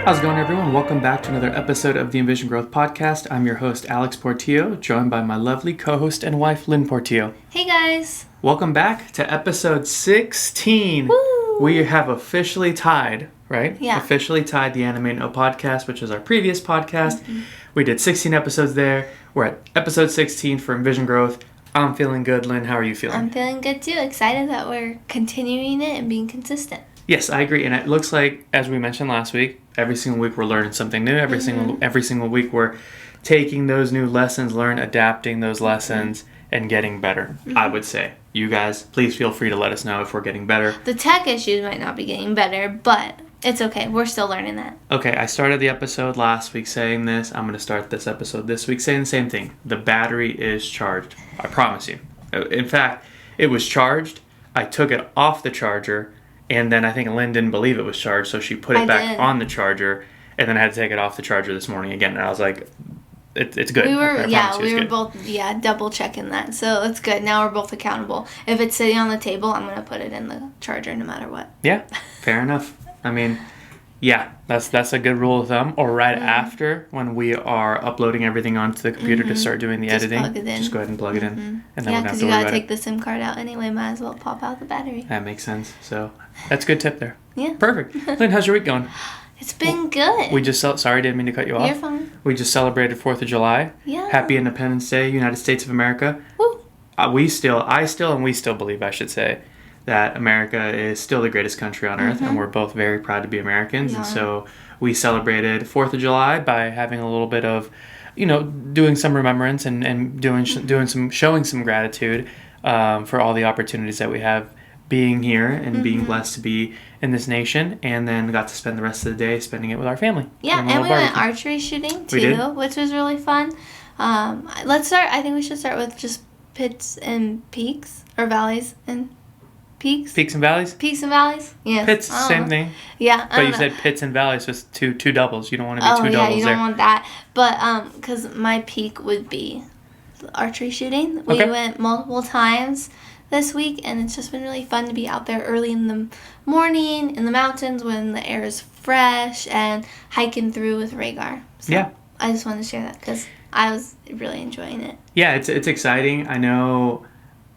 How's it going, everyone? Welcome back to another episode of the eNVision Growth Podcast. I'm your host, Alex Portillo, joined by my lovely co-host and wife, Lynn Portillo. Hey, guys. Welcome back to episode 16. Woo! We have officially tied, right? Yeah. Officially tied the Anime No podcast, which is our previous podcast. Mm-hmm. We did 16 episodes there. We're at episode 16 for eNVision Growth. I'm feeling good. Lynn, how are you feeling? I'm feeling good, too. Excited that we're continuing it and being consistent. Yes, I agree. And it looks like, as we mentioned last week, every single week we're learning something new. Every single week we're taking those new lessons, adapting those lessons, and getting better, I would say. You guys, please feel free to let us know if we're getting better. The tech issues might not be getting better, but it's okay. We're still learning that. Okay, I started the episode last week saying this. I'm going to start this episode this week saying the same thing. The battery is charged. I promise you. In fact, it was charged. I took it off the charger. And then I think Lynn didn't believe it was charged, so she put it back on the charger, and then I had to take it off the charger this morning again. And I was like, it's good. We were both double checking that, so it's good. Now we're both accountable. If it's sitting on the table, I'm gonna put it in the charger no matter what. Yeah, fair enough. I mean, yeah, that's a good rule of thumb. Or right after, when we are uploading everything onto the computer to start doing the editing, plug it in. Just go ahead and plug it in, and then Yeah, because you gotta take the SIM card out anyway. Might as well pop out the battery. That makes sense. So that's a good tip there. Yeah. Perfect. Lynn, how's your week going? It's been good. We just sorry, didn't mean to cut you off. You're fine. We just celebrated 4th of July. Yeah. Happy Independence Day, United States of America. Woo. We still believe, I should say, that America is still the greatest country on earth, and we're both very proud to be Americans. And so we celebrated 4th of July by having a little bit of, doing some remembrance and showing some gratitude for all the opportunities that we have being here and being blessed to be in this nation, and then got to spend the rest of the day spending it with our family. Yeah, and we went archery shooting too, which was really fun. Let's start. I think we should start with just pits and peaks, or valleys and peaks. Peaks and valleys? Peaks and valleys. Yeah. Pits, same thing. Yeah. But you said pits and valleys, so it's two doubles. You don't want to be two doubles there. Oh, yeah, you don't want that. But, because my peak would be archery shooting. We went multiple times this week, and it's just been really fun to be out there early in the morning in the mountains when the air is fresh and hiking through with Rhaegar. So yeah. I just wanted to share that because I was really enjoying it. Yeah, it's exciting. I know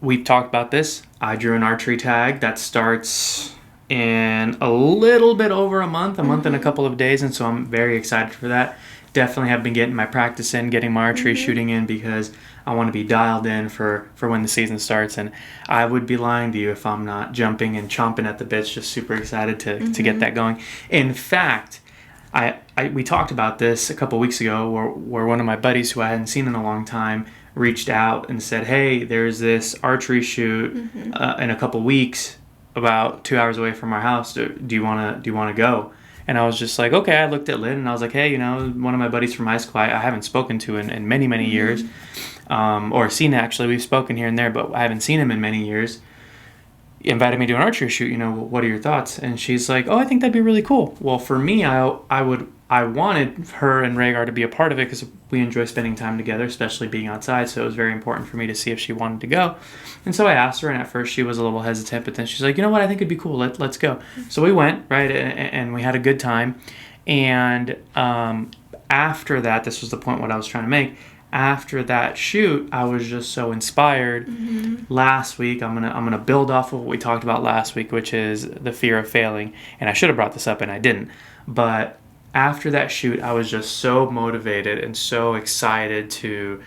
we've talked about this. I drew an archery tag that starts in a little bit over a month and a couple of days, and so I'm very excited for that. Definitely have been getting my practice in, getting my archery shooting in, because I want to be dialed in for when the season starts. And I would be lying to you if I'm not jumping and chomping at the bits, just super excited to get that going. In fact, we talked about this a couple weeks ago where one of my buddies who I hadn't seen in a long time reached out and said, hey, there's this archery shoot in a couple weeks about 2 hours away from our house. Do you want to go? And I was just like, okay. I looked at Lynn and I was like, hey, one of my buddies from high school I haven't spoken to in many, many years. Or seen, actually. We've spoken here and there, but I haven't seen him in many years. He invited me to an archery shoot. What are your thoughts? And she's like, oh, I think that'd be really cool. Well, for me, I wanted her and Rhaegar to be a part of it because we enjoy spending time together, especially being outside. So it was very important for me to see if she wanted to go. And so I asked her, and at first she was a little hesitant, but then she's like, you know what? I think it'd be cool. Let's go. So we went, right, and we had a good time. And after that, this was the point what I was trying to make. After that shoot, I was just so inspired. Last week, I'm gonna build off of what we talked about last week, which is the fear of failing. And I should have brought this up, and I didn't. But after that shoot, I was just so motivated and so excited to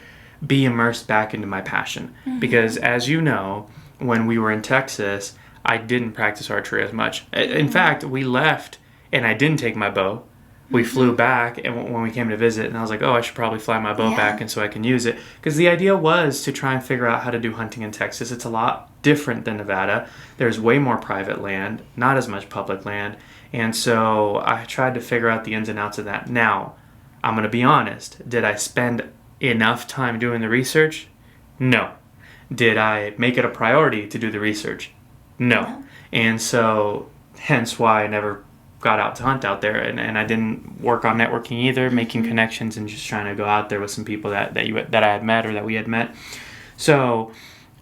be immersed back into my passion. Because as you know, when we were in Texas, I didn't practice archery as much. In fact, we left, and I didn't take my bow. We flew back, and when we came to visit, and I was like, oh, I should probably fly my bow back and so I can use it. Because the idea was to try and figure out how to do hunting in Texas. It's a lot different than Nevada. There's way more private land, not as much public land. And so I tried to figure out the ins and outs of that. Now, I'm going to be honest. Did I spend enough time doing the research? No. Did I make it a priority to do the research? No. And so, hence why I never got out to hunt out there, and I didn't work on networking either, making connections and just trying to go out there with some people that I had met or that we had met. So,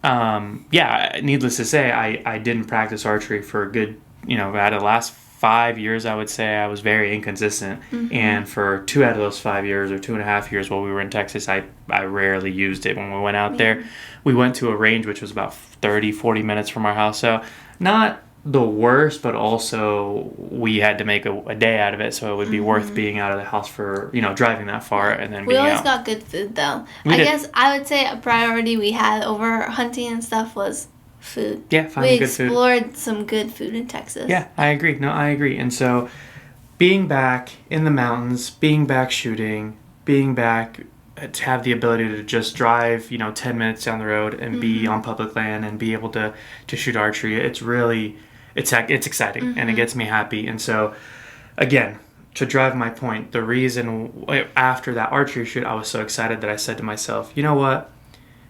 needless to say, I didn't practice archery for a good, out of the last 5 years, I would say I was very inconsistent. And for 2 out of those 5 years, or 2.5 years while we were in Texas, I rarely used it. When we went out there, we went to a range which was about 30-40 minutes from our house. So not the worst, but also we had to make a day out of it, so it would be worth being out of the house for, driving that far and then We being always out. got good food, though. We I did. guess I would say a priority we had over hunting and stuff was food. Yeah, finding We good food. explored some good food in Texas. Yeah, I agree. No, I agree. And so being back in the mountains, being back shooting, being back to have the ability to just drive, 10 minutes down the road and be on public land and be able to shoot archery, it's really, it's exciting and it gets me happy. And so, again, to drive my point, the reason after that archery shoot, I was so excited that I said to myself, you know what?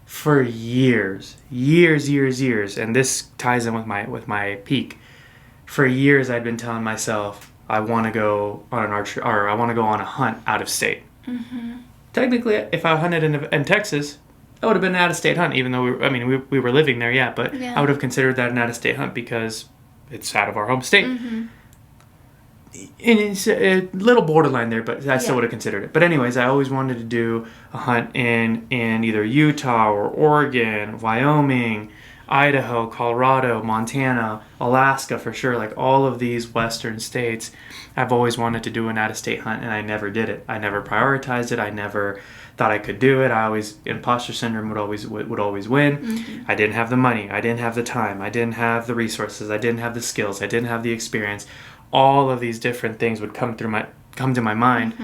For years, and this ties in with my peak. For years, I'd been telling myself I want to go on an archery, or I want to go on a hunt out of state. Technically, if I hunted in Texas, that would have been an out-of-state hunt. Even though we were living there, but I would have considered that an out-of-state hunt because it's out of our home state. And it's a little borderline there, but I still would have considered it. But anyways, I always wanted to do a hunt in either Utah or Oregon, Wyoming, Idaho, Colorado, Montana, Alaska for sure. Like all of these western states, I've always wanted to do an out-of-state hunt, and I never did it. I never prioritized it. I never thought I could do it. Imposter syndrome would always win. I didn't have the money. I didn't have the time. I didn't have the resources. I didn't have the skills. I didn't have the experience. All of these different things would come to my mind,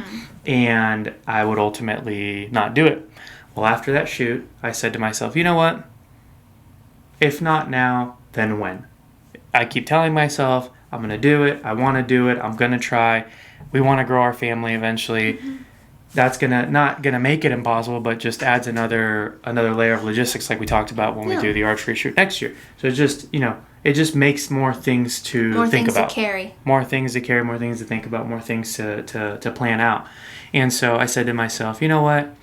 and I would ultimately not do it. Well, after that shoot, I said to myself, you know what? If not now, then when? I keep telling myself, I'm going to do it. I want to do it. I'm going to try. We want to grow our family eventually. That's not gonna make it impossible, but just adds another layer of logistics, like we talked about when we do the archery shoot next year. So it just makes more things to think about, more things to carry, more things to think about, more things to plan out. And so I said to myself, you know what,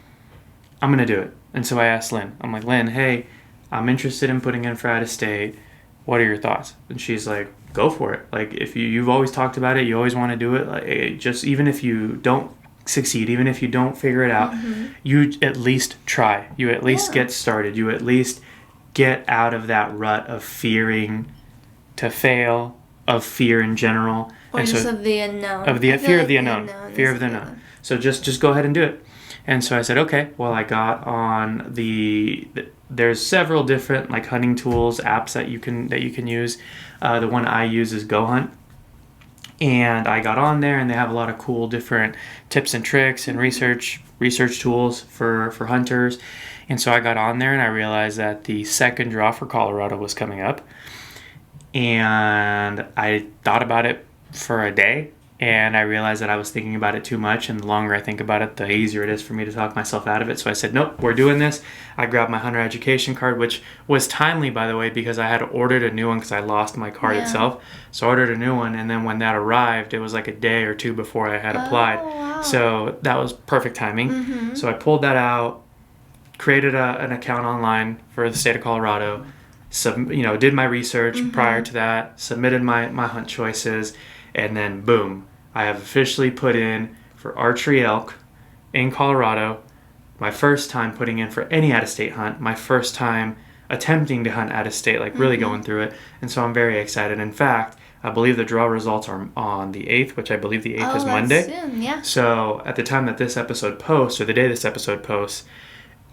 I'm gonna do it. And so I asked Lynn. I'm like, Lynn, hey, I'm interested in putting in for out of state. What are your thoughts? And she's like, go for it. Like if you've always talked about it, you always want to do it. Like just even if you don't succeed, even if you don't figure it out, you at least try. You at least get started. You at least get out of that rut of fearing to fail, of fear in general, or and just so, of the unknown. Of the fear of the unknown. Fear of the unknown. So just go ahead and do it. And so I said, okay. Well, I got on there's several different like hunting tools, apps that you can use. The one I use is Go Hunt. And I got on there, and they have a lot of cool different tips and tricks and research tools for hunters. And so I got on there, and I realized that the second draw for Colorado was coming up. And I thought about it for a day, and I realized that I was thinking about it too much. And the longer I think about it, the easier it is for me to talk myself out of it. So I said, nope, we're doing this. I grabbed my hunter education card, which was timely, by the way, because I had ordered a new one because I lost my card itself. So I ordered a new one, and then when that arrived, it was like a day or two before I had applied. Wow. So that was perfect timing. So I pulled that out, created an account online for the state of Colorado, did my research prior to that, submitted my hunt choices, and then boom, I have officially put in for archery elk in Colorado. My first time putting in for any out-of-state hunt. My first time attempting to hunt out-of-state, like really going through it. And so I'm very excited. In fact, I believe the draw results are on the 8th, which I believe the 8th is Monday. Soon, yeah. So at the time that this episode posts, or the day this episode posts,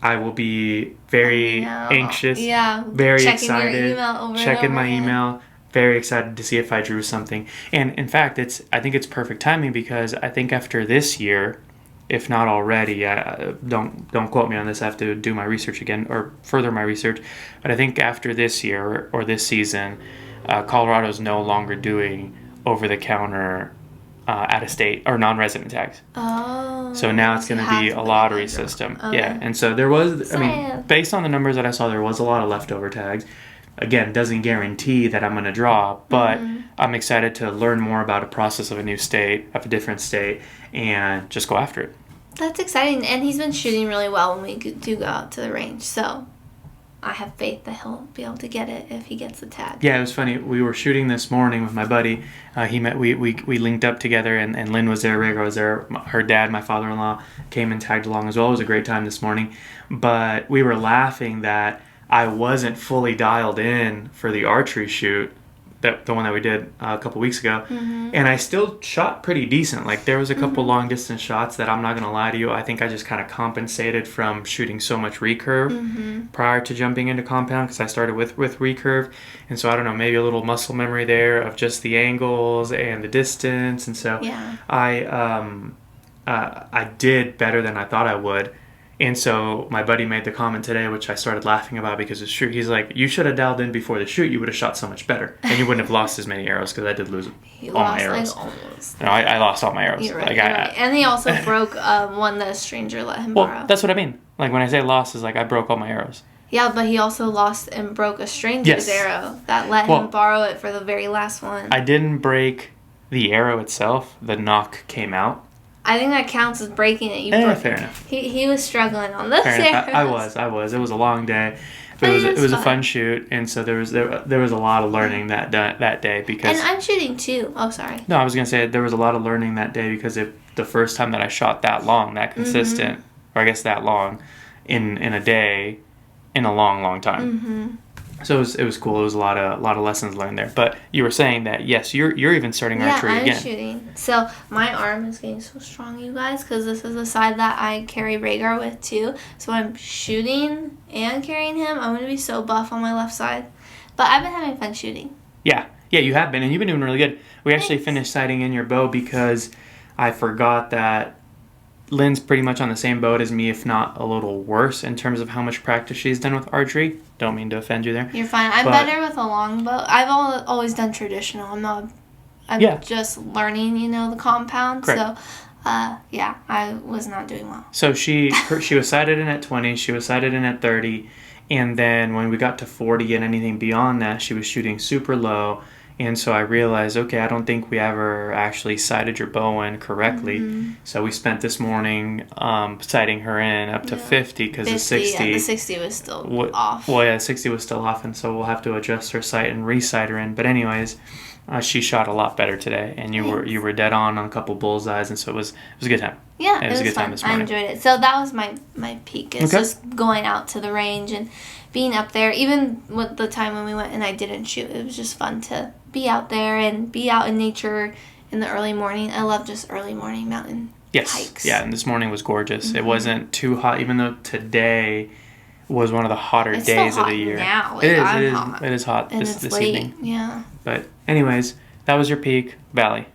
I will be very anxious, very checking excited, your email over checking and over my again. email, very excited to see if I drew something. And in fact, I think it's perfect timing, because I think after this year, if not already, don't quote me on this, I have to do my research again or further my research, but I think after this year or this season, Colorado is no longer doing over-the-counter out-of-state or non-resident tags. Oh. So now it's going to be a lottery system. Okay. Yeah, and so there was, based on the numbers that I saw, there was a lot of leftover tags. Again, doesn't guarantee that I'm going to draw, but I'm excited to learn more about a process of a new state, of a different state, and just go after it. That's exciting, and he's been shooting really well when we do go out to the range, so I have faith that he'll be able to get it if he gets the tag. Yeah, it was funny. We were shooting this morning with my buddy. We linked up together, and Lynn was there, Rhaegar was there, her dad, my father-in-law, came and tagged along as well. It was a great time this morning. But we were laughing that I wasn't fully dialed in for the archery shoot, the one that we did a couple weeks ago, and I still shot pretty decent. Like, there was a couple long distance shots that, I'm not gonna lie to you, I think I just kind of compensated from shooting so much recurve prior to jumping into compound, because I started with recurve, and so I don't know, maybe a little muscle memory there of just the angles and the distance, and so I did better than I thought I would. And so my buddy made the comment today, which I started laughing about because it's true. He's like, you should have dialed in before the shoot. You would have shot so much better. And you wouldn't have lost as many arrows, because I did lose all my arrows. Like, almost. No, I lost all my arrows. You're right, like, you're right. And he also broke one that a stranger let him borrow. Well, that's what I mean. Like, when I say lost, is like I broke all my arrows. Yeah, but he also lost and broke a stranger's arrow that let him borrow it for the very last one. I didn't break the arrow itself. The knock came out. I think that counts as breaking it. Fair enough. He was struggling on this arrow. I was. It was a long day. But it was a fun shoot, and so there was a lot of learning that day because. And I'm shooting too. Oh, sorry. No, I was gonna say there was a lot of learning that day because the first time that I shot that long, that consistent, or I guess that long, in a day, in a long time. So it was cool. It was a lot of lessons learned there. But you were saying that yes, you're even starting archery again. Yeah, I'm shooting. So my arm is getting so strong, you guys, because this is the side that I carry Rhaegar with too. So I'm shooting and carrying him. I'm gonna be so buff on my left side. But I've been having fun shooting. Yeah, you have been, and you've been doing really good. We actually finished sighting in your bow because I forgot that Lynn's pretty much on the same boat as me, if not a little worse, in terms of how much practice she's done with archery. Don't mean to offend you there. You're fine. I'm better with a longbow. I've always done traditional. I'm just learning, the compound. Correct. So, I was not doing well. So she was sighted in at 20. She was sighted in at 30. And then when we got to 40 and anything beyond that, she was shooting super low. And so I realized, okay, I don't think we ever actually sighted your bow in correctly. So we spent this morning sighting her in up to 50 because the 60... Yeah, the 60 was still off. Well, yeah, 60 was still off, and so we'll have to adjust her sight and re-sight her in. But anyways, she shot a lot going today, and you were dead on a couple bullseyes, and so it was a good time. Yeah, it was a good fun. time this morning. I enjoyed it. So that was my peak. It's just going out to the range and being up there. Even with the time when we went and I didn't shoot, it was just fun to be out there and be out in nature in the early morning. I love just early morning mountain hikes. Yeah, and this morning was gorgeous. It wasn't too hot, even though today was one of the hotter days of the year. Now. It is hot and this late. evening. Yeah. But anyways, that was your peak. Valley.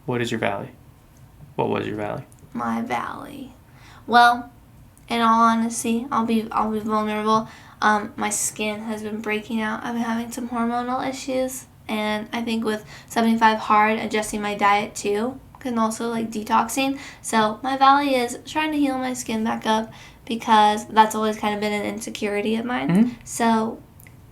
What is your valley? What was your valley? My valley. Well, in all honesty, I'll be vulnerable. My skin has been breaking out. I've been having some hormonal issues, and I think with 75 hard, adjusting my diet too, and also like detoxing. So my valley is trying to heal my skin back up because that's always kind of been an insecurity of mine. So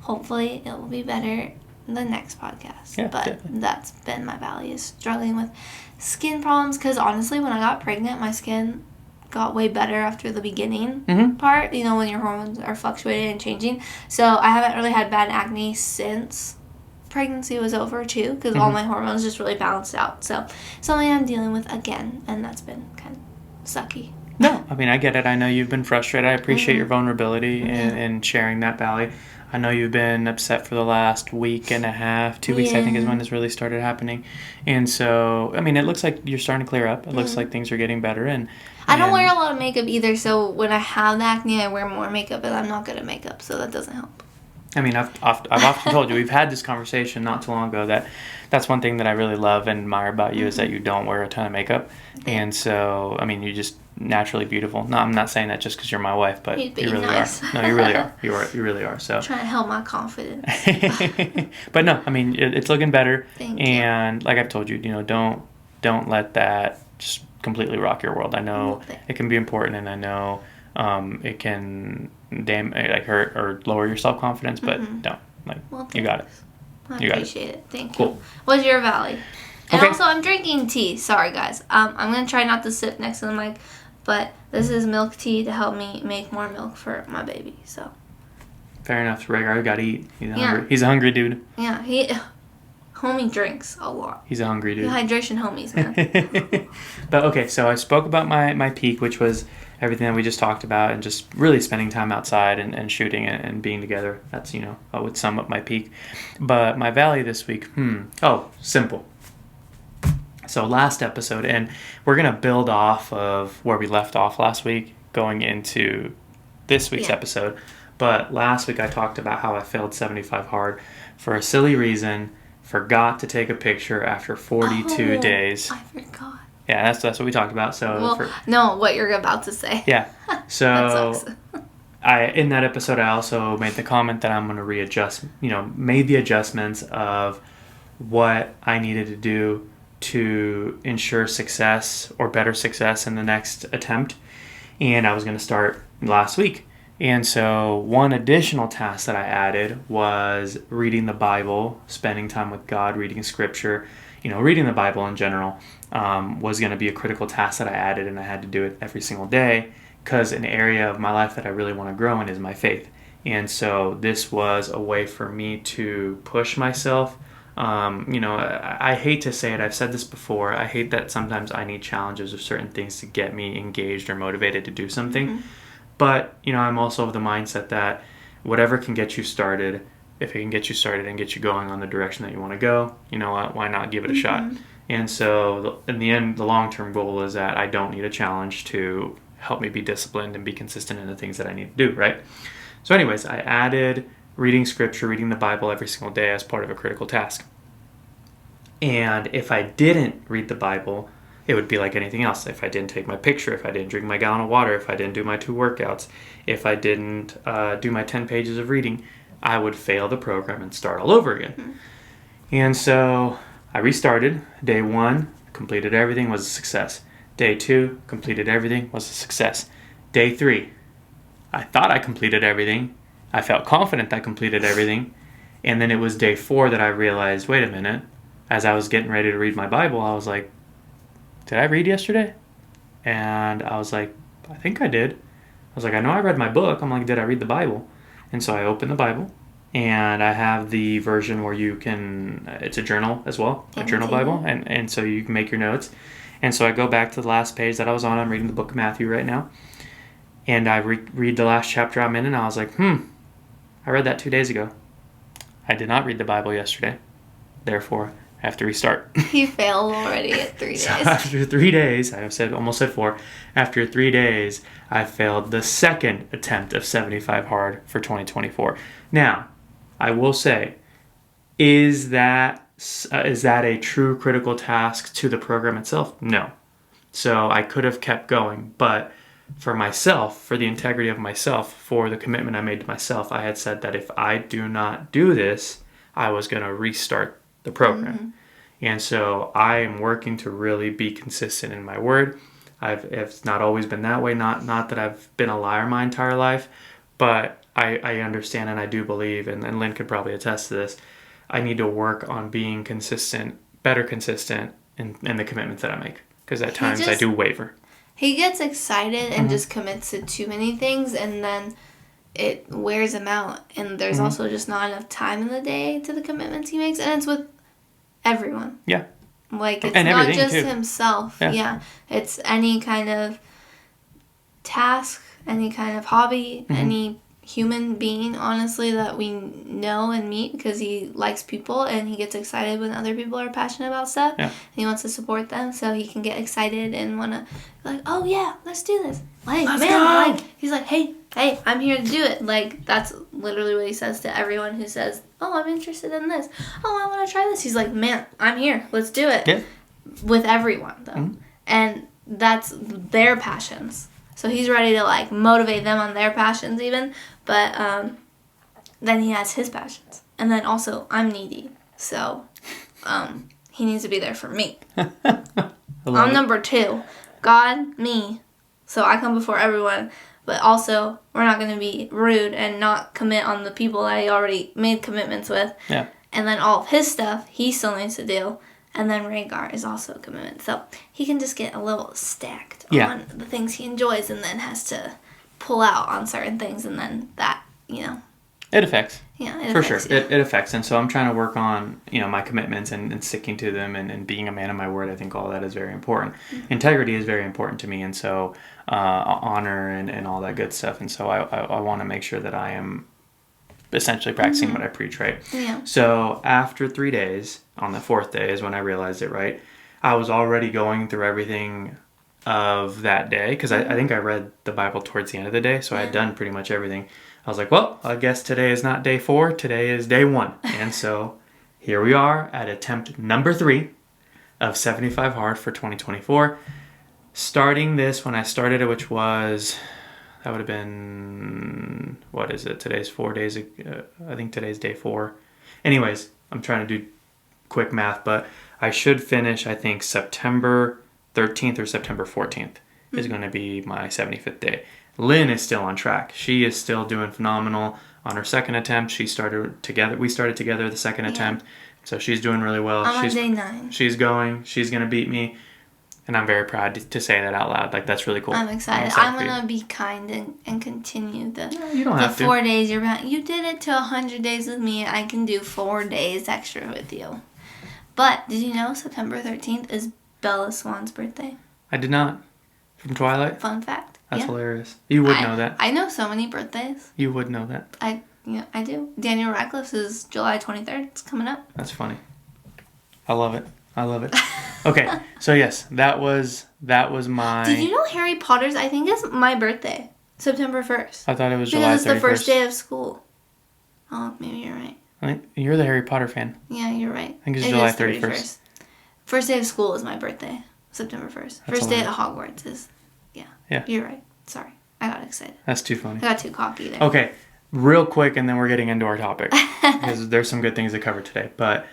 hopefully it will be better the next podcast. Yeah, but definitely. That's been my valley, is struggling with skin problems, because honestly when I got pregnant my skin got way better after the beginning part, when your hormones are fluctuating and changing. So I haven't really had bad acne since pregnancy was over too, because all my hormones just really balanced out. So something I'm dealing with again, and that's been kind of sucky. No, I mean, I get it. I know you've been frustrated. I appreciate your vulnerability and sharing that, Valley. I know you've been upset for the last week and a half, 2 weeks, I think is when this really started happening. And so, I mean, it looks like you're starting to clear up. It looks like things are getting better. And I don't wear a lot of makeup either, so when I have the acne, I wear more makeup, and I'm not good at makeup, so that doesn't help. I mean, I've often told you, we've had this conversation not too long ago, that's one thing that I really love and admire about you is that you don't wear a ton of makeup. And so, I mean, you're just naturally beautiful. No, I'm not saying that just because you're my wife, but you really are. No, you really are. You really are. So I'm trying to help my confidence. But no, I mean, it's looking better. Thank you. And like I've told you, don't let that just completely rock your world. I know it can be important, and I know it can hurt or lower your self-confidence, but don't. You got it. I appreciate it. Thank you. Cool. What's your valley? And Okay. also, I'm drinking tea. Sorry, guys. I'm going to try not to sip next to the mic, but this is milk tea to help me make more milk for my baby. So Fair enough. Rhaegar got to eat. Yeah. Hungry. He's a hungry dude. Yeah, homie drinks a lot. He's a hungry dude. Hydration homies, man. But okay, so I spoke about my peak, which was everything that we just talked about, and just really spending time outside and shooting and being together. That's, I would sum up my peak. But my valley this week, simple. So last episode, and we're going to build off of where we left off last week, going into this week's episode. But last week I talked about how I failed 75 hard for a silly reason, forgot to take a picture after 42 days. I forgot. Yeah, that's what we talked about. So what you're about to say. Yeah. So That sucks. in that episode I also made the comment that I'm going to readjust, made the adjustments of what I needed to do to ensure success or better success in the next attempt. And I was going to start last week. And so one additional task that I added was reading the Bible, spending time with God, reading scripture, reading the Bible in general was going to be a critical task that I added, and I had to do it every single day because an area of my life that I really want to grow in is my faith. And so this was a way for me to push myself. I hate to say it. I've said this before. I hate that sometimes I need challenges of certain things to get me engaged or motivated to do something. Mm-hmm. But, I'm also of the mindset that whatever can get you started, if it can get you started and get you going on the direction that you want to go, why not give it a shot? And so in the end, the long-term goal is that I don't need a challenge to help me be disciplined and be consistent in the things that I need to do, right? So anyways, I added reading scripture, reading the Bible every single day as part of a critical task. And if I didn't read the Bible, it would be like anything else. If I didn't take my picture, if I didn't drink my gallon of water, if I didn't do my 2 workouts, if I didn't do my 10 pages of reading, I would fail the program and start all over again. Mm-hmm. And so I restarted. Day 1, completed everything, was a success. Day 2, completed everything, was a success. Day 3, I thought I completed everything. I felt confident I completed everything. And then it was day 4 that I realized, wait a minute, as I was getting ready to read my Bible, I was like, did I read yesterday? And I was like, I think I did. I was like, I know I read my book. I'm like, did I read the Bible? And so I opened the Bible, and I have the version where you can, it's a journal as well, a journal Bible, and so you can make your notes. And so I go back to the last page that I was on. I'm reading the book of Matthew right now. And I read the last chapter I'm in, and I was like, I read that 2 days ago. I did not read the Bible yesterday. Therefore, I have to restart. You failed already at 3 days. So after 3 days, I almost said 4. After 3 days, I failed the second attempt of 75 hard for 2024. Now, I will say, is that a true critical task to the program itself? No. So I could have kept going, but for myself, for the integrity of myself, for the commitment I made to myself, I had said that if I do not do this, I was going to restart the program. Mm-hmm. And so I am working to really be consistent in my word. It's not always been that way, not that I've been a liar my entire life, but I understand and I do believe, and Lynn could probably attest to this, I need to work on being consistent, better consistent in the commitments that I make, because at times I do waver. He gets excited and just commits to too many things, and then it wears him out, and there's also just not enough time in the day to the commitments he makes, and it's with everyone. Yeah. Like, it's not just himself. Yeah. It's any kind of task, any kind of hobby, any human being, honestly, that we know and meet, because he likes people and he gets excited when other people are passionate about stuff. Yeah. And he wants to support them, so he can get excited and want to, like, oh yeah, let's do this. Like, let's go. Like, he's like, hey, I'm here to do it. Like, that's literally what he says to everyone who says, oh, I'm interested in this. Oh, I want to try this. He's like, man, I'm here. Let's do it. Yeah. With everyone, though. Mm-hmm. And that's their passions. So he's ready to, like, motivate them on their passions even. But then he has his passions. And then also, I'm needy. So he needs to be there for me. I'm number 2. God, me. So I come before everyone. But also, we're not going to be rude and not commit on the people that he already made commitments with. Yeah. And then all of his stuff, he still needs to do. And then Rhaegar is also a commitment. So he can just get a little stacked on the things he enjoys, and then has to pull out on certain things. And then that, It affects. Yeah, it For affects sure. you. It affects. And so I'm trying to work on, my commitments and sticking to them and being a man of my word. I think all that is very important. Mm-hmm. Integrity is very important to me. And so honor and all that good stuff. And so I want to make sure that I am essentially practicing Mm-hmm. what I preach, right? Yeah. So after 3 days, on the 4th day is when I realized it, right? I was already going through everything of that day because I think I read the Bible towards the end of the day. So I had done pretty much everything. I was like, well, I guess today is not day 4. Today is day 1. And so here we are at attempt number 3 of 75 Hard for 2024. Starting this when I started it, which was, that would have been, what is it? Today's 4 days. I think today's day 4. Anyways, I'm trying to do quick math, but I should finish, I think, September 13th or September 14th is going to be my 75th day. Lynn is still on track. She is still doing phenomenal on her second attempt. We started together the second attempt. So she's doing really well. I'm on day 9. She's going. She's going to beat me. And I'm very proud to say that out loud. Like, that's really cool. I'm excited. I'm going to be kind and continue you don't have the 4 days you're behind. You did it to 100 days with me. I can do 4 days extra with you. But did you know September 13th is Bella Swan's birthday? I did not. From Twilight? Fun fact. That's hilarious. You would know that. I know so many birthdays. You would know that. I do. Daniel Radcliffe's is July 23rd. It's coming up. That's funny. I love it. Okay, so yes, that was my... Did you know Harry Potter's, I think, is my birthday? September 1st. I thought it was July 31st. Because it's the first day of school. Oh, maybe you're right. You're the Harry Potter fan. Yeah, you're right. I think it's July 31st. First day of school is my birthday. September 1st. First day at Hogwarts is... Yeah. You're right. Sorry. I got excited. That's too funny. I got too cocky there. Okay. Real quick, and then we're getting into our topic. Because there's some good things to cover today. But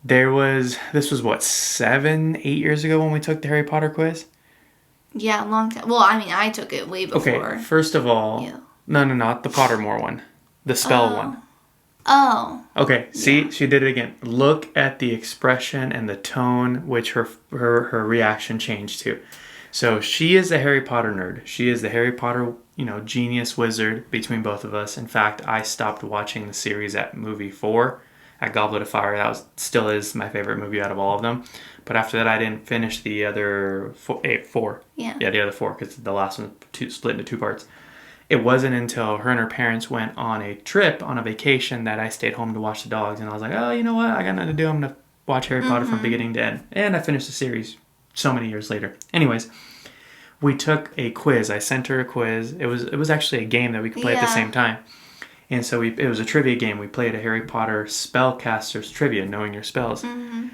this was what, 7, 8 years ago when we took the Harry Potter quiz? Yeah, a long time. Well, I mean, I took it way before. Okay, first of all... Yeah. No, not the Pottermore one. The spell one. Oh. Okay, see, she did it again. Look at the expression and the tone which her reaction changed to. So she is a Harry Potter nerd. She is the Harry Potter, genius wizard between both of us. In fact, I stopped watching the series at movie 4, at Goblet of Fire. That still is my favorite movie out of all of them. But after that, I didn't finish the other 4. Yeah. Yeah, the other 4, because the last one split into 2 parts. It wasn't until her and her parents went on a vacation, that I stayed home to watch the dogs. And I was like, oh, you know what? I got nothing to do. I'm going to watch Harry Potter from beginning to end. And I finished the series so many years later. Anyways, we took a quiz. I sent her a quiz. It was actually a game that we could play at the same time. And so it was a trivia game. We played a Harry Potter spellcaster's trivia, knowing your spells. Mm-hmm.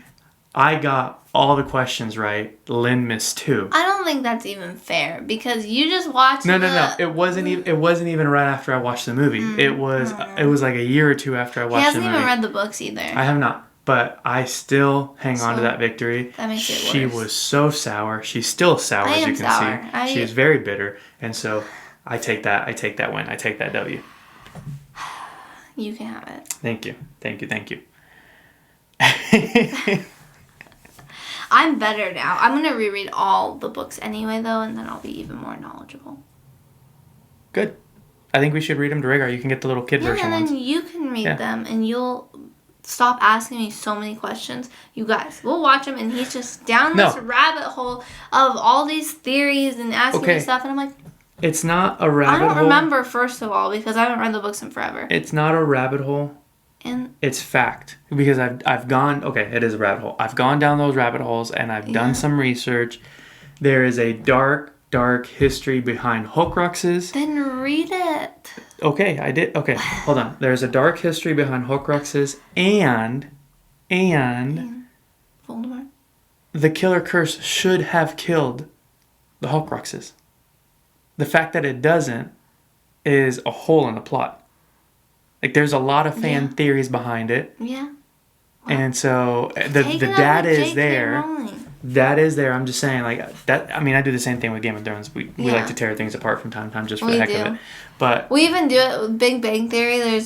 I got all the questions right. Lynn missed 2. I don't think that's even fair because you just watched. No. It wasn't even right after I watched the movie. It was like a year or 2 after I watched the movie. He hasn't even read the books either. I have not. But I still hang on to that victory. That makes it worse. She was so sour. She's still sour, as you can see. She is very bitter. And so I take that win. I take that W. You can have it. Thank you. I'm better now. I'm going to reread all the books anyway, though, and then I'll be even more knowledgeable. Good. I think we should read them to Rhaegar. You can get the little kid version ones. And then you can read them, and you'll stop asking me so many questions. You guys, we'll watch them, and he's just down this rabbit hole of all these theories and asking me stuff, and I'm like... It's not a rabbit hole. I don't remember, first of all, because I haven't read the books in forever. It's not a rabbit hole. And it's fact. Because I've gone... Okay, it is a rabbit hole. I've gone down those rabbit holes, and I've done some research. There is a dark history behind Horcruxes. Then read it. Okay, I did. Okay, hold on. There's a dark history behind Horcruxes and Voldemort. The Killer Curse should have killed the Horcruxes. The fact that it doesn't is a hole in the plot. Like, there's a lot of fan theories behind it. Yeah. Well, and so the data is there. That is there. I'm just saying, like, that. I mean, I do the same thing with Game of Thrones. We like to tear things apart from time to time just for the heck of it. But we even do it with Big Bang Theory.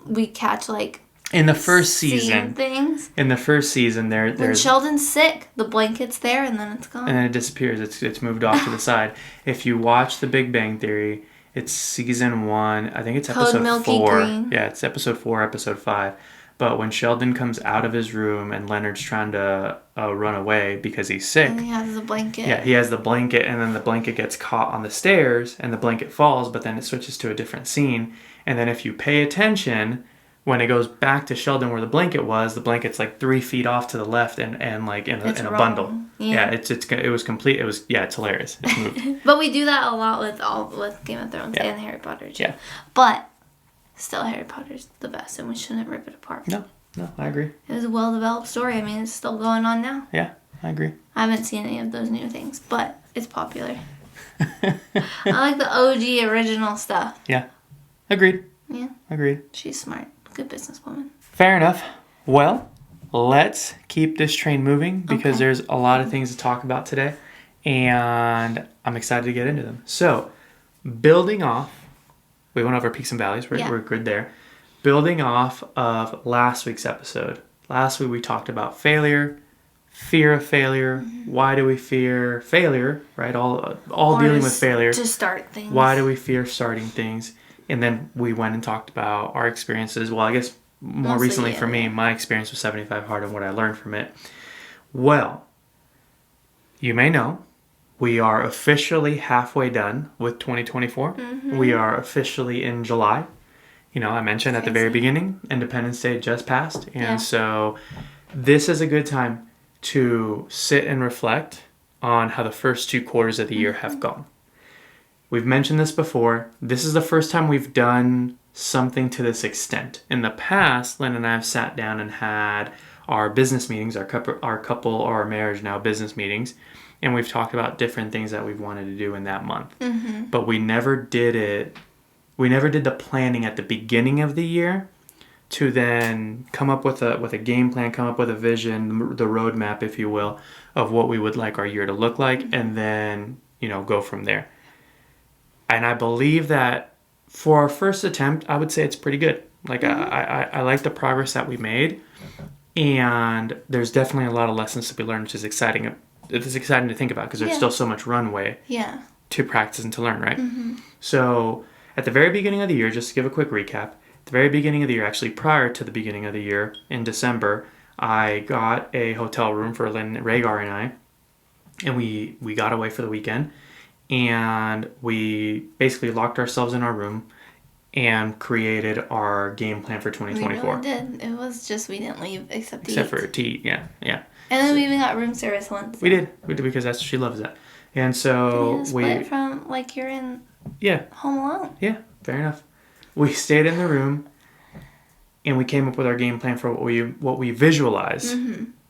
We catch, like, in the first season things. In the first season, there's when Sheldon's sick, the blanket's there and then it's gone. And then it disappears. It's moved off to the side. If you watch the Big Bang Theory It's season 1. I think it's Code episode Milky 4. Green. Yeah, it's episode 4, episode 5. But when Sheldon comes out of his room and Leonard's trying to run away because he's sick. And he has the blanket. Yeah, he has the blanket, and then the blanket gets caught on the stairs, and the blanket falls, but then it switches to a different scene. And then if you pay attention, when it goes back to Sheldon where the blanket was, the blanket's like 3 feet off to the left and like in a bundle. Yeah, it was complete. It's hilarious. It's moved. But we do that a lot with Game of Thrones and Harry Potter too. Yeah. But still, Harry Potter's the best, and we shouldn't rip it apart. No, I agree. It was a well-developed story. I mean, it's still going on now. Yeah, I agree. I haven't seen any of those new things, but it's popular. I like the OG original stuff. Yeah, agreed. Yeah. Agreed. She's smart. Good businesswoman. Fair enough. Well, let's keep this train moving because there's a lot of things to talk about today, and I'm excited to get into them. So, building off, we went over peaks and valleys. We're good there. Building off of last week's episode. Last week we talked about failure, fear of failure. Why do we fear failure? Right? All dealing with failure. To start things. Why do we fear starting things? And then we went and talked about our experiences. Well, I guess mostly recently for me, my experience with 75 Hard and what I learned from it. Well, you may know, we are officially halfway done with 2024. We are officially in July. You know, I mentioned at the very beginning, Independence Day just passed. And so this is a good time to sit and reflect on how the first 2 quarters of the year have gone. We've mentioned this before. This is the first time we've done something to this extent. In the past, Lynn and I have sat down and had our business meetings, our couple or our marriage now business meetings, and we've talked about different things that we've wanted to do in that month. But we never did it. We never did the planning at the beginning of the year to then come up with a game plan, come up with a vision, the roadmap, if you will, of what we would like our year to look like, and then, go from there. And I believe that for our first attempt, I would say it's pretty good. Like, I like the progress that we made. And there's definitely a lot of lessons to be learned, which is exciting. It's exciting to think about because there's still so much runway to practice and to learn, right? So at the very beginning of the year, just to give a quick recap, at the very beginning of the year, actually prior to the beginning of the year, in December, I got a hotel room for Lynn, Rhaegar, and I. And we got away for the weekend. And we basically locked ourselves in our room and created our game plan for 2024. We really did. It was just we didn't leave except for to eat. Yeah. And then we even got room service once. We did because she loves that. And so split from like you're in Home Alone. Yeah, fair enough. We stayed in the room and we came up with our game plan for what we visualize.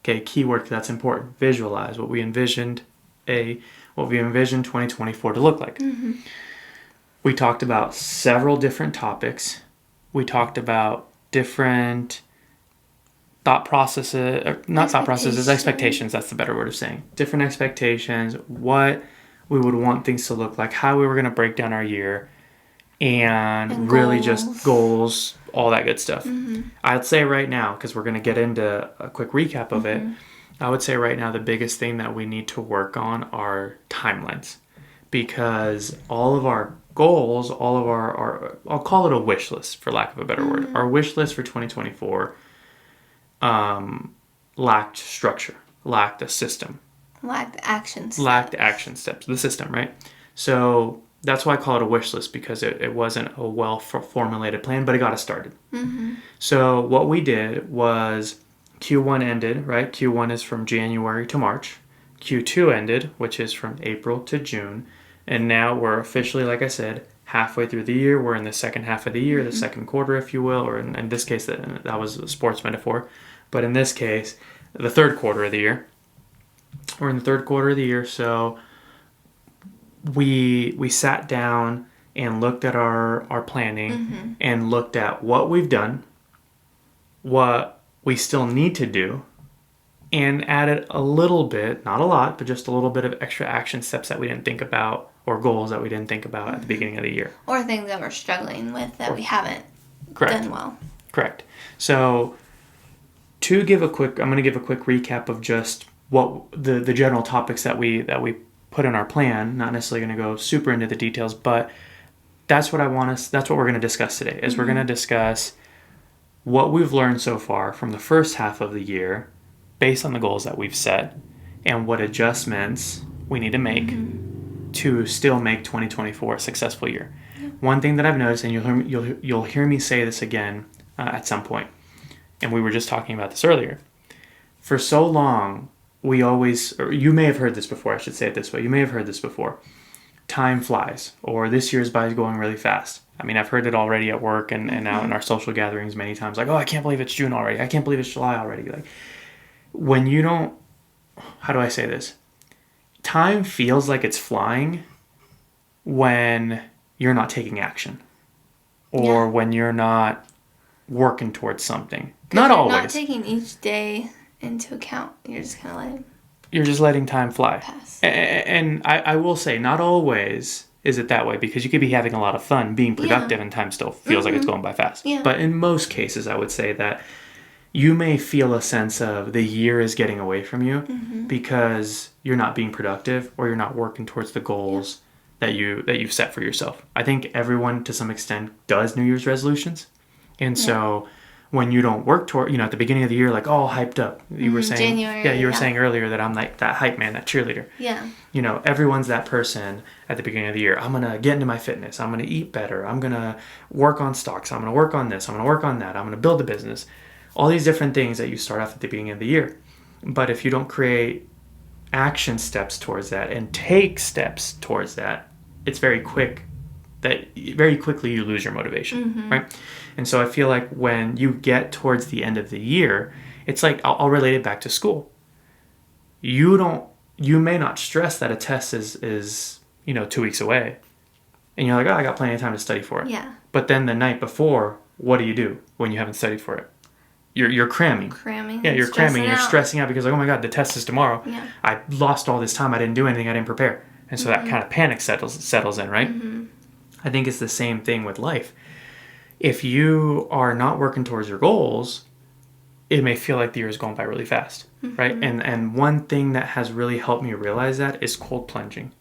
Okay, keyword, that's important. Visualize what we envisioned 2024 to look like. We talked about several different topics. We talked about different expectations. That's the better word of saying. Different expectations, what we would want things to look like, how we were going to break down our year, and really just goals, all that good stuff. I'd say right now, because we're going to get into a quick recap of it, I would say right now the biggest thing that we need to work on are timelines, because all of our goals, all of our I'll call it a wish list for lack of a better word. Our wish list for 2024 lacked structure, lacked a system. Lacked action steps, the system, right? So that's why I call it a wish list, because it wasn't a well-formulated plan, but it got us started. So what we did was Q1 ended, right? Q1 is from January to March. Q2 ended, which is from April to June. And now we're officially, like I said, halfway through the year. We're in the second half of the year, the second quarter, if you will, or in this case, that was a sports metaphor. But in this case, the third quarter of the year. We're in the third quarter of the year, so we sat down and looked at our planning and looked at what we've done, what we still need to do, and added a little bit, not a lot, but just a little bit of extra action steps that we didn't think about, or goals that we didn't think about at the beginning of the year. Or things that we're struggling with that we haven't done well. Correct. So I'm going to give a quick recap of just what the general topics that we put in our plan. Not necessarily going to go super into the details, but that's what that's what we're going to discuss today, is we're going to discuss what we've learned so far from the first half of the year based on the goals that we've set, and what adjustments we need to make to still make 2024 a successful year. One thing that I've noticed, and you'll hear me say this again at some point, and we were just talking about this earlier. For so long, we always, or you may have heard this before, I should say it this way, you may have heard this before, time flies, or this year's by going really fast. I mean, I've heard it already at work and out in our social gatherings many times, like, oh, I can't believe it's June already. I can't believe it's July already. Like, when you don't, how do I say this? Time feels like it's flying when you're not taking action, or when you're not working towards something. Not always. Not taking each day into account. You're just kind of letting. You're just letting time fly. Pass. And I will say, not always is it that way, because you could be having a lot of fun, being productive, and time still feels like it's going by fast. Yeah. But in most cases, I would say that you may feel a sense of the year is getting away from you because you're not being productive, or you're not working towards the goals that you've set for yourself. I think everyone to some extent does New Year's resolutions. And so when you don't work toward, at the beginning of the year, like all hyped up, you were saying, January, you were saying earlier that I'm like that hype man, that cheerleader. Yeah. Everyone's that person at the beginning of the year. I'm going to get into my fitness. I'm going to eat better. I'm going to work on stocks. I'm going to work on this. I'm going to work on that. I'm going to build a business. All these different things that you start off at the beginning of the year. But if you don't create action steps towards that and take steps towards that, it's very quickly you lose your motivation, right? And so I feel like when you get towards the end of the year, it's like, I'll relate it back to school. You may not stress that a test is 2 weeks away, and you're like, oh, I got plenty of time to study for it. Yeah. But then the night before, what do you do when you haven't studied for it? You're cramming. Yeah, you're cramming. You're stressing out because, like, oh my God, the test is tomorrow. Yeah. I lost all this time. I didn't do anything. I didn't prepare. And so that kind of panic settles in, right? I think it's the same thing with life. If you are not working towards your goals, it may feel like the year is going by really fast, right? And one thing that has really helped me realize that is cold plunging.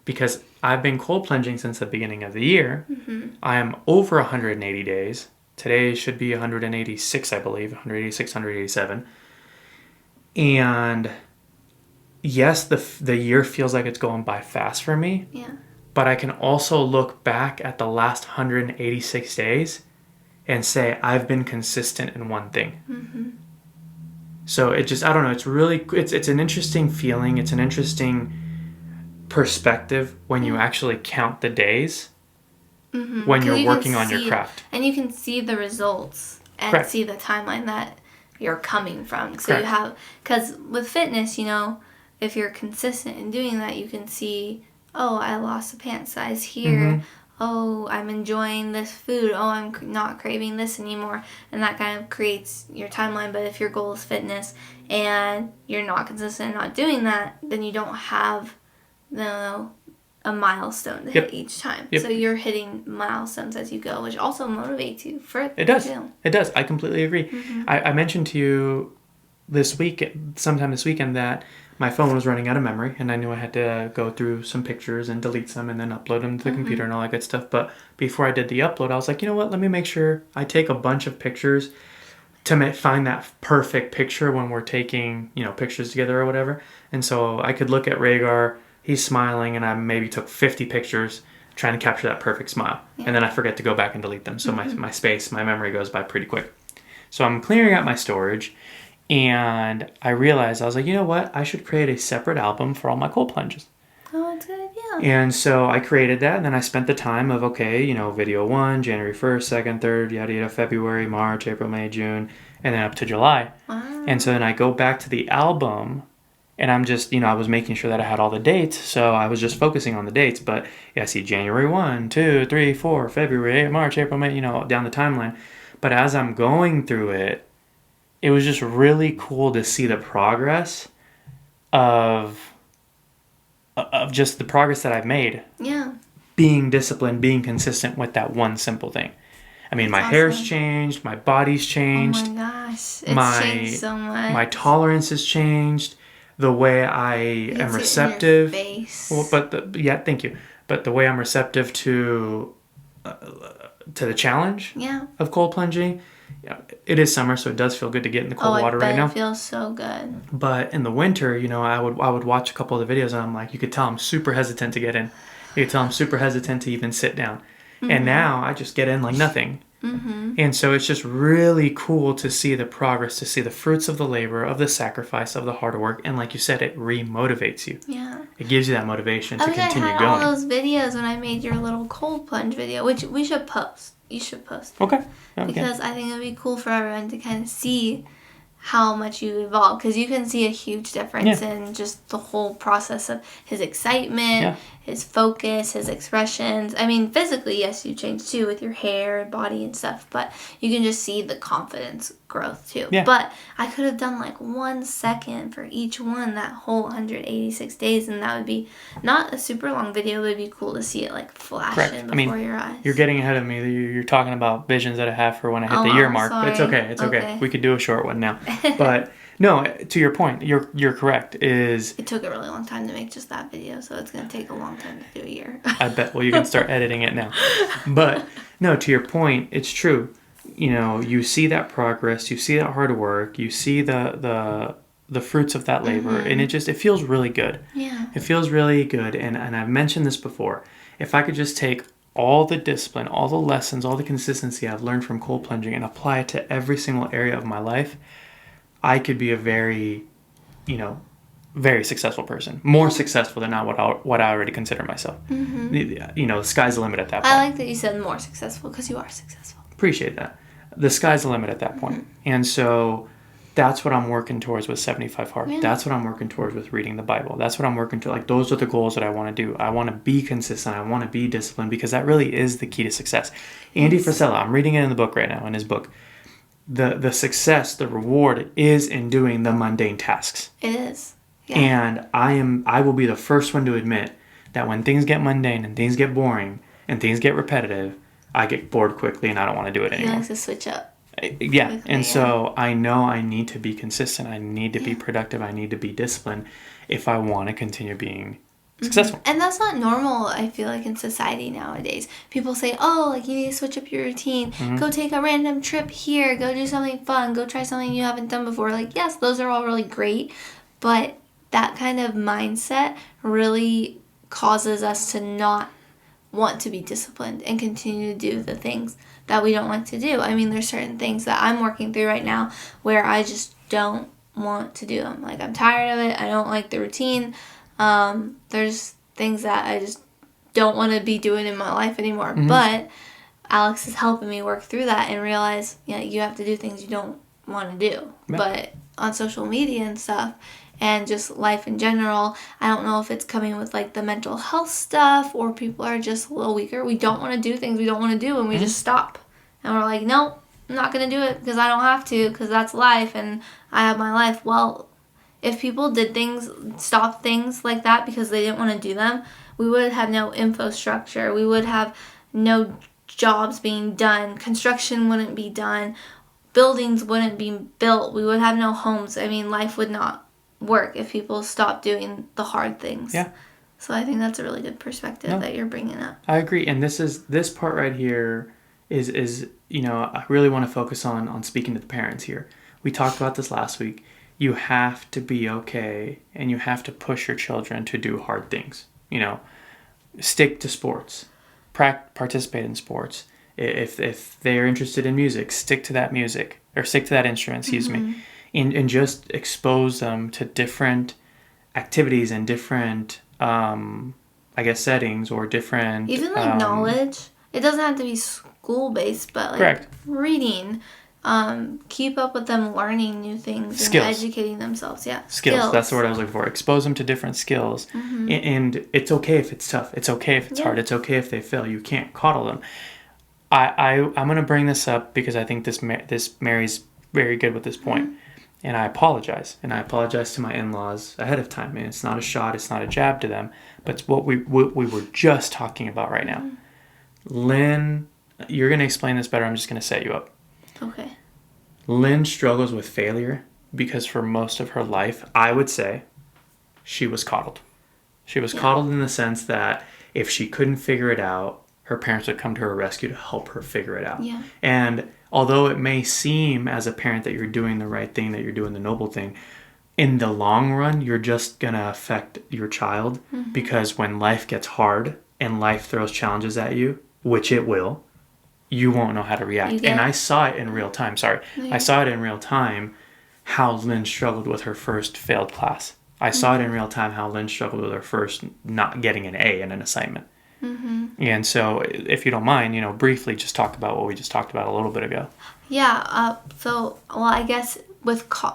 Because I've been cold plunging since the beginning of the year. I am over 180 days. Today should be 186, I believe, 186, 187. And yes, the year feels like it's going by fast for me. Yeah. But I can also look back at the last 186 days and say, I've been consistent in one thing. So it just, I don't know, it's an interesting feeling. It's an interesting perspective when you actually count the days when you're working on your craft. And you can see the results and see the timeline that you're coming from. So you have, because with fitness, if you're consistent in doing that, you can see, oh, I lost a pant size here. Oh, I'm enjoying this food. Oh, I'm not craving this anymore. And that kind of creates your timeline. But if your goal is fitness and you're not consistent in not doing that, then you don't have a milestone to hit each time. So you're hitting milestones as you go, which also motivates you further. It does. It does. I completely agree. I mentioned to you sometime this weekend, that my phone was running out of memory, and I knew I had to go through some pictures and delete some and then upload them to the computer and all that good stuff. But before I did the upload, I was like, you know what? Let me make sure I take a bunch of pictures to find that perfect picture when we're taking, pictures together or whatever. And so I could look at Rhaegar, he's smiling, and I maybe took 50 pictures trying to capture that perfect smile. And then I forget to go back and delete them. So my memory goes by pretty quick. So I'm clearing out my storage. And I realized, I was like, you know what? I should create a separate album for all my cold plunges. Oh, that's good, yeah. And so I created that, and then I spent the time of, video 1, January 1st, 2nd, 3rd, yada, yada, February, March, April, May, June, and then up to July. Wow. And so then I go back to the album, and I'm just, I was making sure that I had all the dates, so I was just focusing on the dates. But I see January 1, 2, 3, 4, February, March, April, May, down the timeline. But as I'm going through it, it was just really cool to see the progress of just the progress that I've made. Yeah. Being disciplined, being consistent with that one simple thing. I mean, my hair's changed, my body's changed. Oh my gosh, it's changed so much. My tolerance has changed. The way I am receptive. In your face. Well, thank you. But the way I'm receptive to to the challenge Yeah. of cold plunging. Yeah, it is summer, so it does feel good to get in the cold water right now. It feels so good. But in the winter, I would watch a couple of the videos and I'm like, you could tell I'm super hesitant to get in. You could tell I'm super hesitant to even sit down. And now I just get in like nothing. And so it's just really cool to see the progress, to see the fruits of the labor, of the sacrifice, of the hard work. And like you said, it re-motivates you. Yeah. It gives you that motivation to continue I had going. all those videos when I made your little cold plunge video, which we should post. You should post. Okay. Because I think it would be cool for everyone to kind of see how much you evolved. Because you can see a huge difference in just the whole process of his excitement, his focus, his expressions. I mean, physically, yes, you changed too with your hair and body and stuff. But you can just see the confidence growth too. Yeah. But I could have done like 1 second for each one that whole 186 days. And that would be not a super long video. It would be cool to see it like flashing before your eyes. You're getting ahead of me. You're talking about visions that I have for when I hit the year mark. Sorry. But it's okay. We could do a short one now. But no, to your point, you're correct. It took a really long time to make just that video, so it's going to take a long time to do a year. I bet. Well, you can start editing it now. But no, to your point, it's true. You see that progress, you see that hard work, you see the fruits of that labor, and it feels really good. Yeah. It feels really good, and I've mentioned this before. If I could just take all the discipline, all the lessons, all the consistency I've learned from cold plunging and apply it to every single area of my life, I could be a very, very successful person. More successful than what I already consider myself. The sky's the limit at that point. I like that you said more successful because you are successful. Appreciate that. The sky's the limit at that point. And so that's what I'm working towards with 75 Hard. Yeah. That's what I'm working towards with reading the Bible. That's what I'm working to. Like, those are the goals that I want to do. I want to be consistent. I want to be disciplined because that really is the key to success. Andy Frisella, I'm reading it in the book right now, in his book. The success, the reward is in doing the mundane tasks. It is. Yeah. And I will be the first one to admit that when things get mundane and things get boring and things get repetitive, I get bored quickly and I don't want to do it anymore. He likes to switch up. Yeah. Quickly, and so I know I need to be consistent. I need to be productive. I need to be disciplined if I want to continue being successful. And that's not normal, I feel like, in society nowadays. People say, oh, like, you need to switch up your routine. Go take a random trip here. Go do something fun. Go try something you haven't done before. Like, yes, those are all really great. But that kind of mindset really causes us to not want to be disciplined and continue to do the things that we don't like to do. I mean, there's certain things that I'm working through right now where I just don't want to do them. Like, I'm tired of it. I don't like the routine. There's things that I just don't want to be doing in my life anymore. But Alex is helping me work through that and realize, you have to do things you don't want to do. Yeah. But on social media and stuff, and just life in general, I don't know if it's coming with like the mental health stuff or people are just a little weaker. We don't want to do things we don't want to do and we just stop. And we're like, no, I'm not going to do it because I don't have to, because that's life and I have my life. Well, if people did stop things like that because they didn't want to do them, we would have no infrastructure. We would have no jobs being done. Construction wouldn't be done. Buildings wouldn't be built. We would have no homes. I mean, life would not work if people stop doing the hard things. Yeah. So I think that's a really good perspective that you're bringing up. I agree. And this part right here is I really want to focus on speaking to the parents here. We talked about this last week. You have to be okay and you have to push your children to do hard things. Stick to sports. Participate in sports. If they're interested in music, stick to that music or stick to that instrument, excuse me. And just expose them to different activities and different, settings or different... Even like knowledge. It doesn't have to be school-based, but like correct. Reading. Keep up with them learning new things skills. And educating themselves. Yeah. Skills. That's the word I was looking for. Expose them to different skills. And it's okay if it's tough. It's okay if it's hard. It's okay if they fail. You can't coddle them. I'm going to bring this up because I think this marries very good with this point. And I apologize. And I apologize to my in-laws ahead of time. And it's not a shot. It's not a jab to them. But it's what we were just talking about right now. Lynn, you're going to explain this better. I'm just going to set you up. Okay. Lynn struggles with failure because for most of her life, I would say, she was coddled. She was coddled in the sense that if she couldn't figure it out, her parents would come to her rescue to help her figure it out. Yeah. And although it may seem as a parent that you're doing the right thing, that you're doing the noble thing, in the long run, you're just going to affect your child, because when life gets hard and life throws challenges at you, which it will, you won't know how to react. And I saw it in real time. I saw it in real time how Lynn struggled with her first failed class. I saw it in real time how Lynn struggled with her first not getting an A in an assignment. And so if you don't mind, briefly just talk about what we just talked about a little bit ago. Yeah. I guess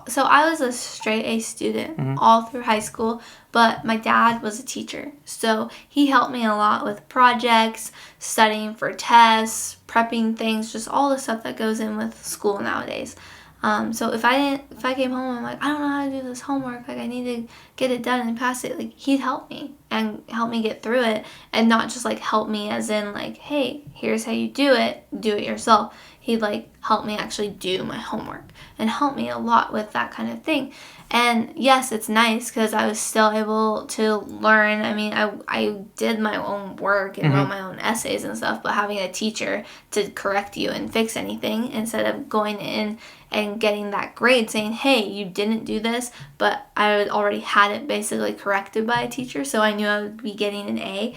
so I was a straight A student all through high school, but my dad was a teacher. So he helped me a lot with projects, studying for tests, prepping things, just all the stuff that goes in with school nowadays. So if I came home and I'm like, I don't know how to do this homework, like I need to get it done and pass it, like he'd help me and help me get through it, and not just like help me as in like, hey, here's how you do it yourself. He'd like help me actually do my homework and help me a lot with that kind of thing. And yes, it's nice because I was still able to learn. I mean, I did my own work and wrote my own essays and stuff, but having a teacher to correct you and fix anything instead of going in and getting that grade saying, hey, you didn't do this, but I already had it basically corrected by a teacher, so I knew I would be getting an A,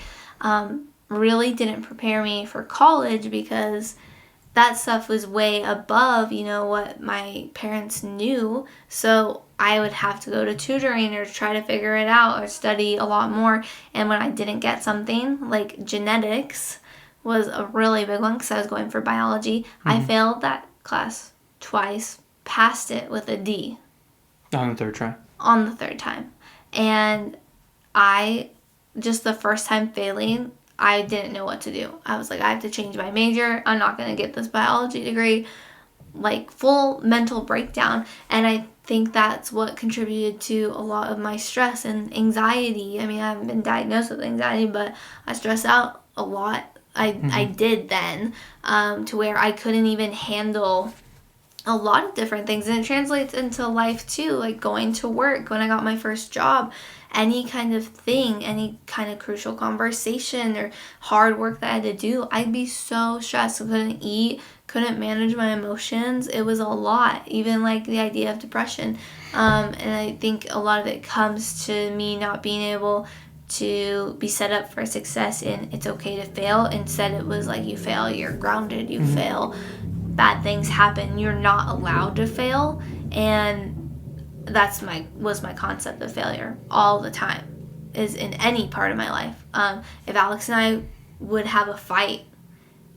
really didn't prepare me for college, because that stuff was way above, what my parents knew. So I would have to go to tutoring or try to figure it out or study a lot more. And when I didn't get something, like genetics was a really big one because I was going for biology, I failed that class twice, passed it with a D. On the third try? On the third time. And just the first time failing, I didn't know what to do. I was like, I have to change my major. I'm not going to get this biology degree. Like, full mental breakdown. And I think that's what contributed to a lot of my stress and anxiety. I mean, I haven't been diagnosed with anxiety, but I stress out a lot. I did then, to where I couldn't even handle a lot of different things. And it translates into life too, like going to work. When I got my first job, any kind of thing, any kind of crucial conversation or hard work that I had to do, I'd be so stressed. I couldn't eat, couldn't manage my emotions. It was a lot, even like the idea of depression. And I think a lot of it comes to me not being able to be set up for success in it's okay to fail. Instead, it was like, you fail, you're grounded, you fail, bad things happen, you're not allowed to fail. And that's was my concept of failure all the time, is in any part of my life. If Alex and I would have a fight,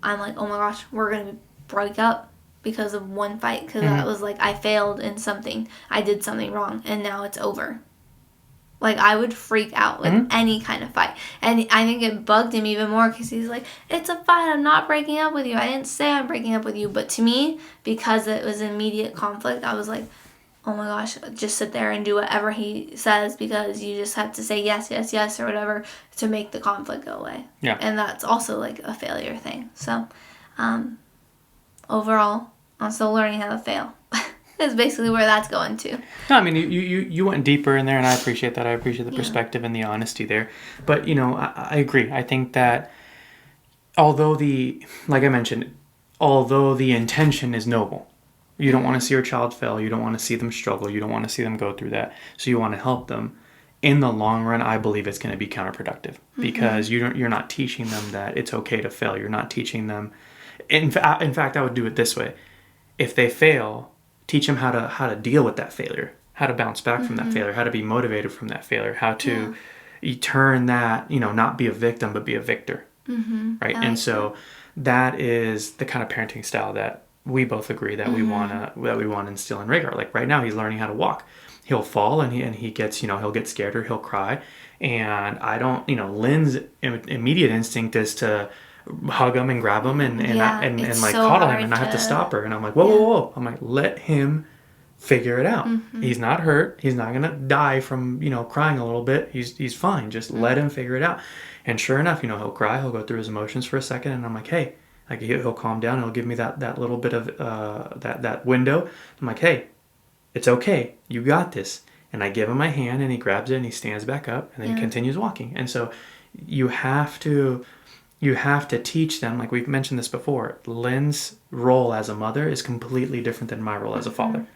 I'm like, oh my gosh, we're gonna break up because of one fight, because that was like, I failed in something, I did something wrong, and now it's over. Like, I would freak out with any kind of fight. And I think it bugged him even more because he's like, it's a fight, I'm not breaking up with you, I didn't say I'm breaking up with you. But to me, because it was immediate conflict, I was like, oh my gosh, just sit there and do whatever he says, because you just have to say yes, yes, yes, or whatever to make the conflict go away. Yeah. And that's also like a failure thing. So, overall, I'm still learning how to fail. That's basically where that's going to. No, I mean, you went deeper in there, and I appreciate that. I appreciate the perspective and the honesty there. But, I agree. I think that although like I mentioned, although the intention is noble, you don't want to see your child fail. You don't want to see them struggle. You don't want to see them go through that. So you want to help them. In the long run, I believe it's going to be counterproductive, because you're not teaching them that it's okay to fail. You're not teaching them. In fact, I would do it this way. If they fail, teach them how to deal with that failure, how to bounce back from that failure, how to be motivated from that failure, how to turn that, not be a victim, but be a victor. Right. And so that is the kind of parenting style that we both agree that we want to instill in Rhaegar. Like right now, he's learning how to walk. He'll fall and he gets, he'll get scared or he'll cry. And I don't, Lynn's immediate instinct is to hug him and grab him and like so coddle him, and I have to stop her. And I'm like, whoa. I'm like, let him figure it out. He's not hurt. He's not gonna die from crying a little bit. He's fine. Just let him figure it out. And sure enough, he'll cry. He'll go through his emotions for a second, and I'm like, hey, like he'll calm down. He'll give me that little bit of that window. I'm like, hey, it's okay. You got this. And I give him my hand, and he grabs it, and he stands back up, and then he continues walking. And so you have to you have to teach them, like we've mentioned this before, Lynn's role as a mother is completely different than my role as a father.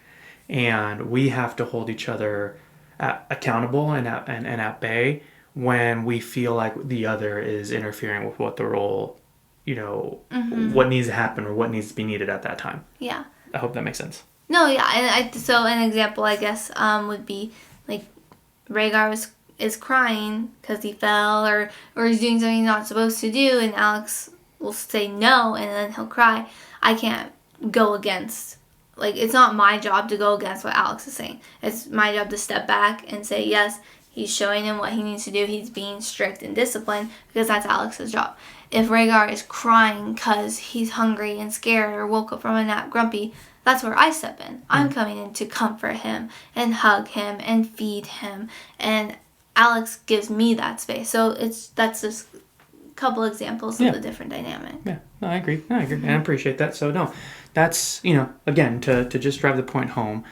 And we have to hold each other accountable and at bay when we feel like the other is interfering with what the role, what needs to happen or what needs to be needed at that time. Yeah. I hope that makes sense. No, yeah. And so an example, I guess, would be like Rhaegar is crying because he fell or he's doing something he's not supposed to do, and Alex will say no, and then he'll cry. I can't go against, like, it's not my job to go against what Alex is saying. It's my job to step back and say, yes, he's showing him what he needs to do. He's being strict and disciplined because that's Alex's job. If Rhaegar is crying because he's hungry and scared or woke up from a nap grumpy, that's where I step in. I'm coming in to comfort him and hug him and feed him, and Alex gives me that space. So that's just a couple examples of the different dynamic. Yeah, no, I agree. And I appreciate that. So no, that's, again, to just drive the point home,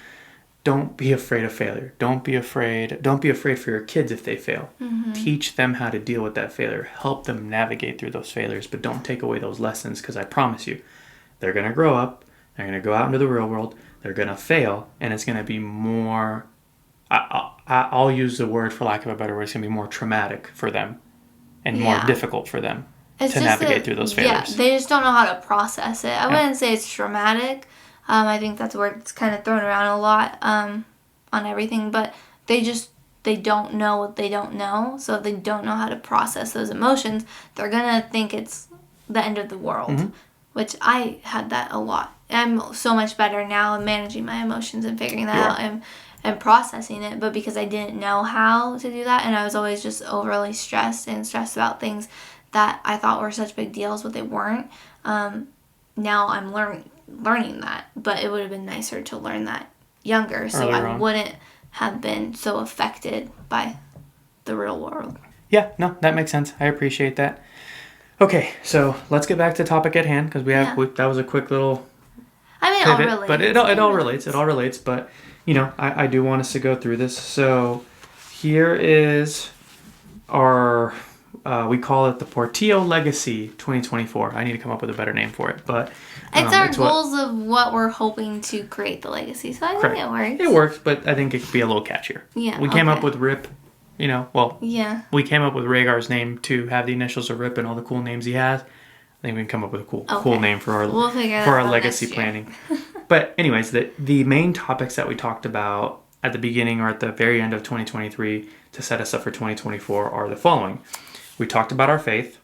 don't be afraid of failure. Don't be afraid for your kids if they fail. Teach them how to deal with that failure. Help them navigate through those failures, but don't take away those lessons, because I promise you, they're going to grow up, they're going to go out into the real world, they're going to fail, and it's going to be more, I'll use the word, for lack of a better word, it's going to be more traumatic for them and more difficult for them to navigate through those failures. Yeah, they just don't know how to process it. I wouldn't say it's traumatic. I think that's a word that's kind of thrown around a lot on everything, but they don't know what they don't know, so if they don't know how to process those emotions, they're going to think it's the end of the world, which I had that a lot. I'm so much better now at managing my emotions and figuring that out and processing it, but because I didn't know how to do that, and I was always just overly stressed about things that I thought were such big deals, but they weren't. Now I'm learning that, but it would have been nicer to learn that younger, so I wouldn't have been so affected by the real world. Yeah, no, that makes sense. I appreciate that. Okay, so let's get back to the topic at hand, because that was a quick little pivot, it all relates. But it all relates. It all relates, but I do want us to go through this. So here is our we call it the Portillo Legacy 2024. I need to come up with a better name for it, but it's our goals of what we're hoping to create the legacy. So I think it works. It works, but I think it could be a little catchier. Yeah. We came up with Rip. We came up with Rhaegar's name to have the initials of Rip and all the cool names he has. I think we can come up with a cool name for our legacy planning. But anyways, the main topics that we talked about at the beginning or at the very end of 2023 to set us up for 2024 are the following. We talked about our faith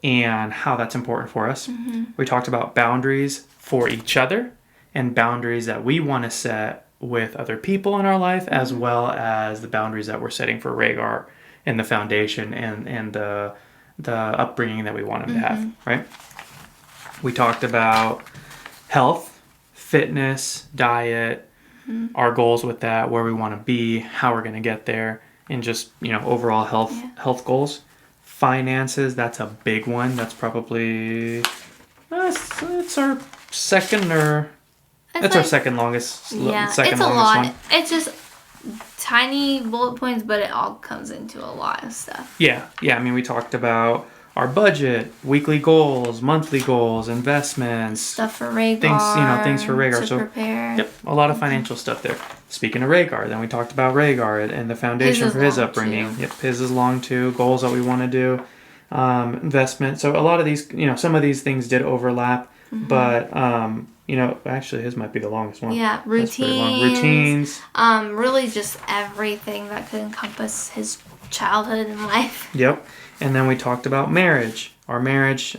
and how that's important for us. We talked about boundaries for each other and boundaries that we want to set with other people in our life, as well as the boundaries that we're setting for Rhaegar and the foundation and the upbringing that we want him to have, right? We talked about health, fitness, diet, our goals with that, where we want to be, how we're going to get there, and just, overall health goals. Finances, that's a big one. That's probably it's our second our second longest. Second it's a longest lot. one. It's just tiny bullet points, but it all comes into a lot of stuff. Yeah. I mean, we talked about our budget, weekly goals, monthly goals, investments, stuff for Rhaegar, things for Rhaegar. To prepare. Yep, a lot of financial stuff there. Speaking of Rhaegar, then we talked about Rhaegar and the foundation for his upbringing. Yep, his is long too. Goals that we want to do, investment. So a lot of these, some of these things did overlap, but actually his might be the longest one. Yeah, routines. Really just everything that could encompass his childhood and life. Yep. And then we talked about marriage, our marriage,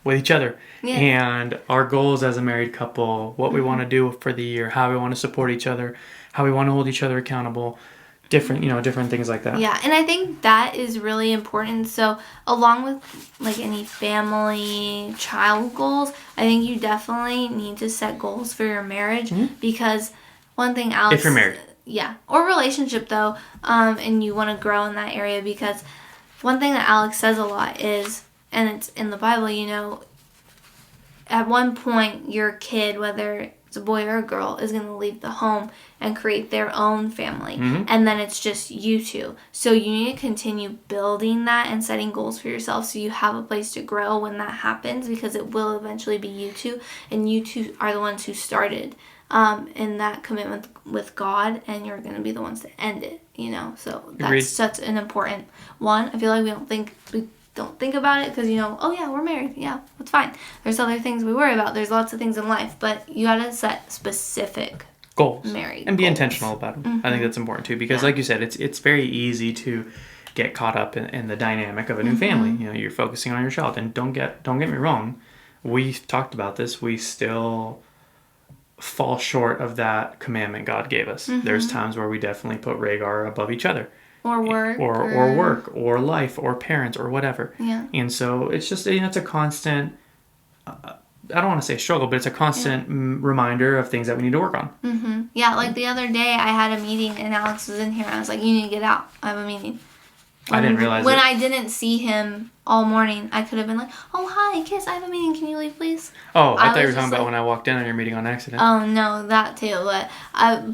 with each other, and our goals as a married couple, what we want to do for the year, how we want to support each other, how we want to hold each other accountable, different things like that. Yeah, and I think that is really important. So along with like any family, child goals, I think you definitely need to set goals for your marriage, because one thing Alex... If you're married. Yeah, or relationship though, and you want to grow in that area, because one thing that Alex says a lot is, and it's in the Bible, at one point your kid, whether it's a boy or a girl, is going to leave the home and create their own family. And then it's just you two. So you need to continue building that and setting goals for yourself so you have a place to grow when that happens, because it will eventually be you two. And you two are the ones who started in that commitment with God, and you're going to be the ones to end it, So that's Agreed. such an important one. I feel like we don't think about it because, oh yeah, we're married. Yeah, that's fine. There's other things we worry about. There's lots of things in life, but you got to set specific goals married and be goals. Intentional about them. I think that's important too, because like you said, it's very easy to get caught up in the dynamic of a new family. You're focusing on your child, and don't get me wrong. We talked about this. We still fall short of that commandment God gave us. There's times where we definitely put Rhaegar above each other. Or work. Or work, or life, or parents, or whatever. Yeah. And so it's just, it's a constant, I don't want to say struggle, but it's a constant reminder of things that we need to work on. Yeah, like the other day I had a meeting and Alex was in here and I was like, you need to get out. I have a meeting. I didn't realize when I didn't see him all morning, I could have been like, oh, hi, Kiss, I have a meeting. Can you leave, please? Oh, I thought you were talking about when I walked in on your meeting on accident. Oh, no, that too.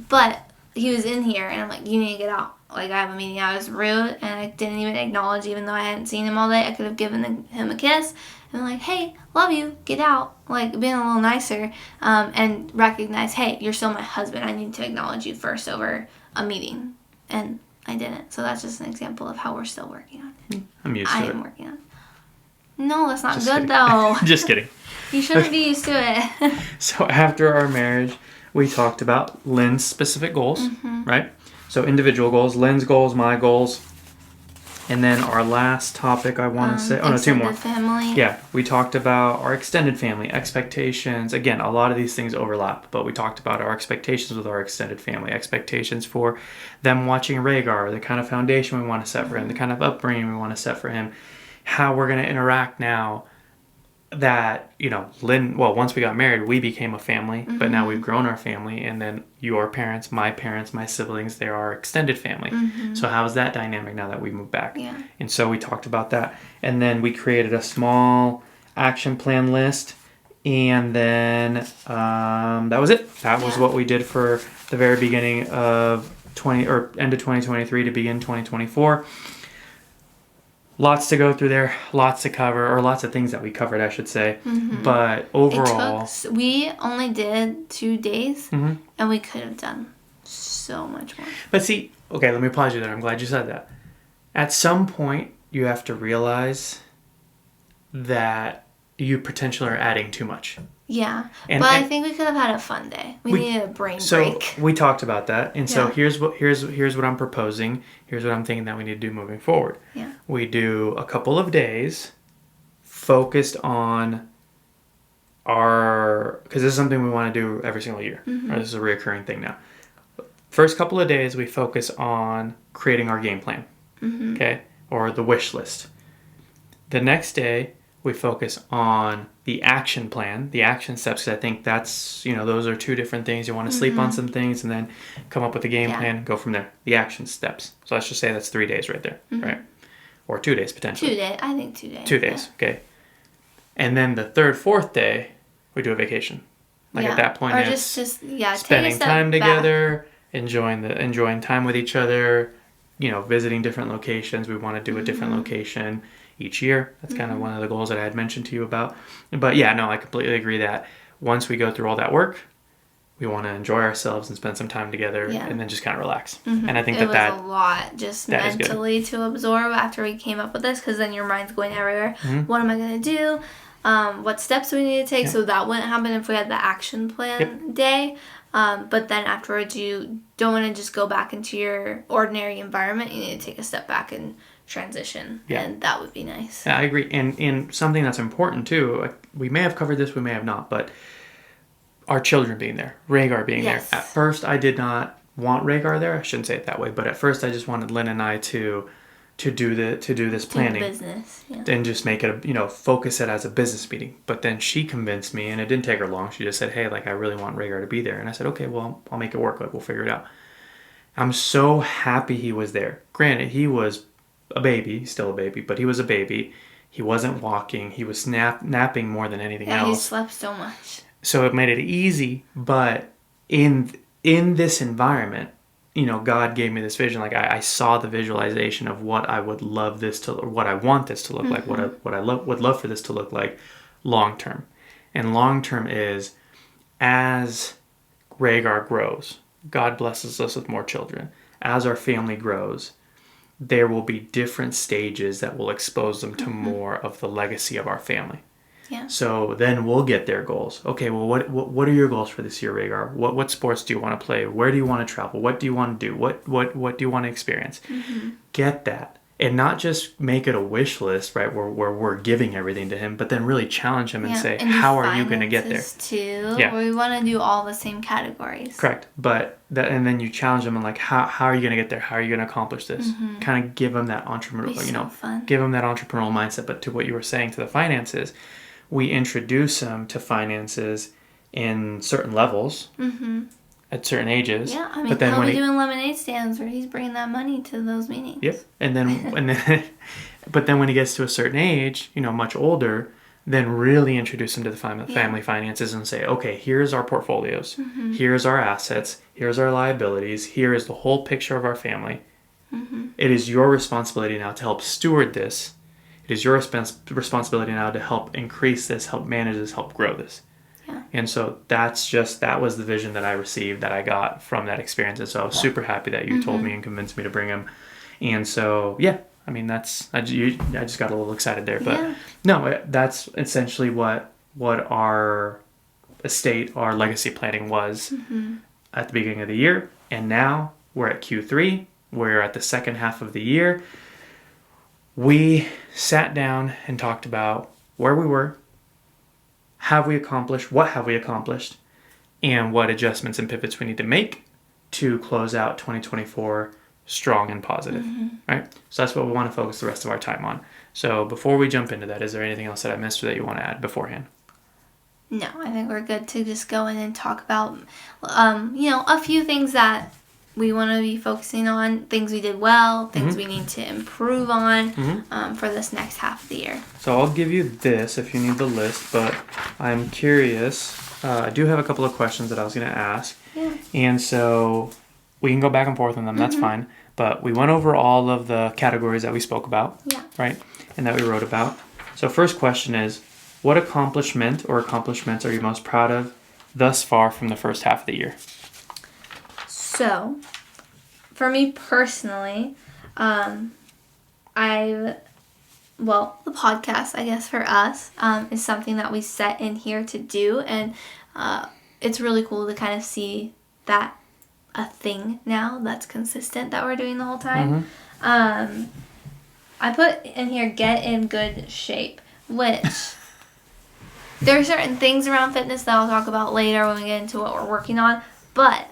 But he was in here and I'm like, you need to get out. Like, I have a meeting. I was rude and I didn't even acknowledge, even though I hadn't seen him all day. I could have given him a kiss and been like, hey, love you, get out. Like, being a little nicer and recognize, hey, you're still my husband. I need to acknowledge you first over a meeting. And I didn't. So that's just an example of how we're still working on it. I'm used to it. I am working on it. No, that's not Just good, kidding. though. Just kidding. You shouldn't be used to it. So after our marriage, we talked about Lynn's specific goals, right? So individual goals, Lynn's goals, my goals. And then our last topic I want to say, two more. Extended family. Yeah, we talked about our extended family, expectations. Again, a lot of these things overlap, but we talked about our expectations with our extended family, expectations for them watching Rhaegar, the kind of foundation we want to set for him, the kind of upbringing we want to set for him, how we're going to interact now that, Lynn, once we got married, we became a family, but now we've grown our family, and then your parents, my siblings, they're our extended family. So how's that dynamic now that we moved back? Yeah. And so we talked about that. And then we created a small action plan list, and then that was it. That was what we did for the very beginning of end of 2023 to begin 2024. Lots to go through there, lots to cover, or lots of things that we covered, I should say. But overall, we only did 2 days, and we could have done so much more. But see, okay, let me pause you there. I'm glad you said that. At some point, you have to realize that you potentially are adding too much. Yeah, but I think we could have had a fun day. We needed a brain break. So we talked about that, and so here's what I'm proposing. Here's what I'm thinking that we need to do moving forward. Yeah. We do a couple of days focused on because this is something we want to do every single year. Or this is a reoccurring thing now. First couple of days, we focus on creating our game plan, okay, or the wish list. The next day, we focus on the action plan, the action steps, because I think that's, those are two different things. You want to sleep on some things and then come up with a game plan, go from there. The action steps. So let's just say that's 3 days right there, right? Or 2 days potentially. 2 days. I think 2 days. 2 days, okay. And then the third, fourth day, we do a vacation. At that point, or it's just spending time together, enjoying time with each other, visiting different locations. We want to do a different location each year. That's kind of one of the goals that I had mentioned to you about. But yeah, no, I completely agree that once we go through all that work, we want to enjoy ourselves and spend some time together and then just kind of relax. And I think it was a lot just mentally to absorb after we came up with this, because then your mind's going everywhere. What am I going to do? What steps do we need to take? So that wouldn't happen if we had the action plan day. But then afterwards, you don't want to just go back into your ordinary environment. You need to take a step back and transition, and that would be nice. Yeah, I agree. And something that's important too, we may have covered this, we may have not, but our children being there, Rhaegar being there. At first, I did not want Rhaegar there. I shouldn't say it that way, but at first, I just wanted Lynn and I to do this planning, business, and just make it focus it as a business meeting. But then she convinced me, and it didn't take her long. She just said, "Hey, I really want Rhaegar to be there," and I said, "Okay, well, I'll make it work. We'll figure it out." I'm so happy he was there. Granted, he was a baby, he's still a baby, but he was a baby. He wasn't walking. He was napping more than anything Yeah, he else. slept so much. So it made it easy. But in this environment, God gave me this vision. Like I saw the visualization of what I would love this to, or what I want this to look like, what I would love for this to look like long term. And long term is as Rhaegar grows, God blesses us with more children. As our family grows, there will be different stages that will expose them to more of the legacy of our family. Yeah. So then we'll get their goals. Okay, well, what are your goals for this year, Rhaegar? What sports do you want to play? Where do you want to travel? What do you want to do? What do you want to experience? Get that. And not just make it a wish list, right, where we're giving everything to him, but then really challenge him and say, how are you going to get there? Too. Yeah. We want to do all the same categories. Correct. But and then you challenge them and like, how are you going to get there? How are you going to accomplish this? Kind of give them that entrepreneurial, fun. Give them that entrepreneurial mindset. But to what you were saying to the finances, we introduce them to finances in certain levels at certain ages. Yeah, I mean, but then he'll when be doing lemonade stands where he's bringing that money to those meetings. Yep. And then but then when he gets to a certain age, much older, then really introduce him to the family finances and say, okay, here's our portfolios. Here's our assets. Here's our liabilities. Here is the whole picture of our family. It is your responsibility now to help steward this. It is your responsibility now to help increase this, help manage this, help grow this. Yeah. And so that was the vision that I received, that I got from that experience. And so I was super happy that you told me and convinced me to bring him. And so, yeah, I mean, I just got a little excited there. But no, that's essentially what our estate, our legacy planning was at the beginning of the year. And now we're at Q3. We're at the second half of the year. We sat down and talked about where we were, what have we accomplished, and what adjustments and pivots we need to make to close out 2024 strong and positive, right? So that's what we want to focus the rest of our time on. So before we jump into that, is there anything else that I missed or that you want to add beforehand? No, I think we're good to just go in and talk about, a few things that we want to be focusing on, things we did well, things we need to improve on for this next half of the year. So I'll give you this if you need the list, but I'm curious. I do have a couple of questions that I was going to ask. Yeah. And so we can go back and forth on them. That's fine. But we went over all of the categories that we spoke about, right? And that we wrote about. So first question is, what accomplishment or accomplishments are you most proud of thus far from the first half of the year? So, for me personally, the podcast, I guess, for us, is something that we set in here to do, and it's really cool to kind of see that a thing now that's consistent that we're doing the whole time. I put in here, get in good shape, which there are certain things around fitness that I'll talk about later when we get into what we're working on, but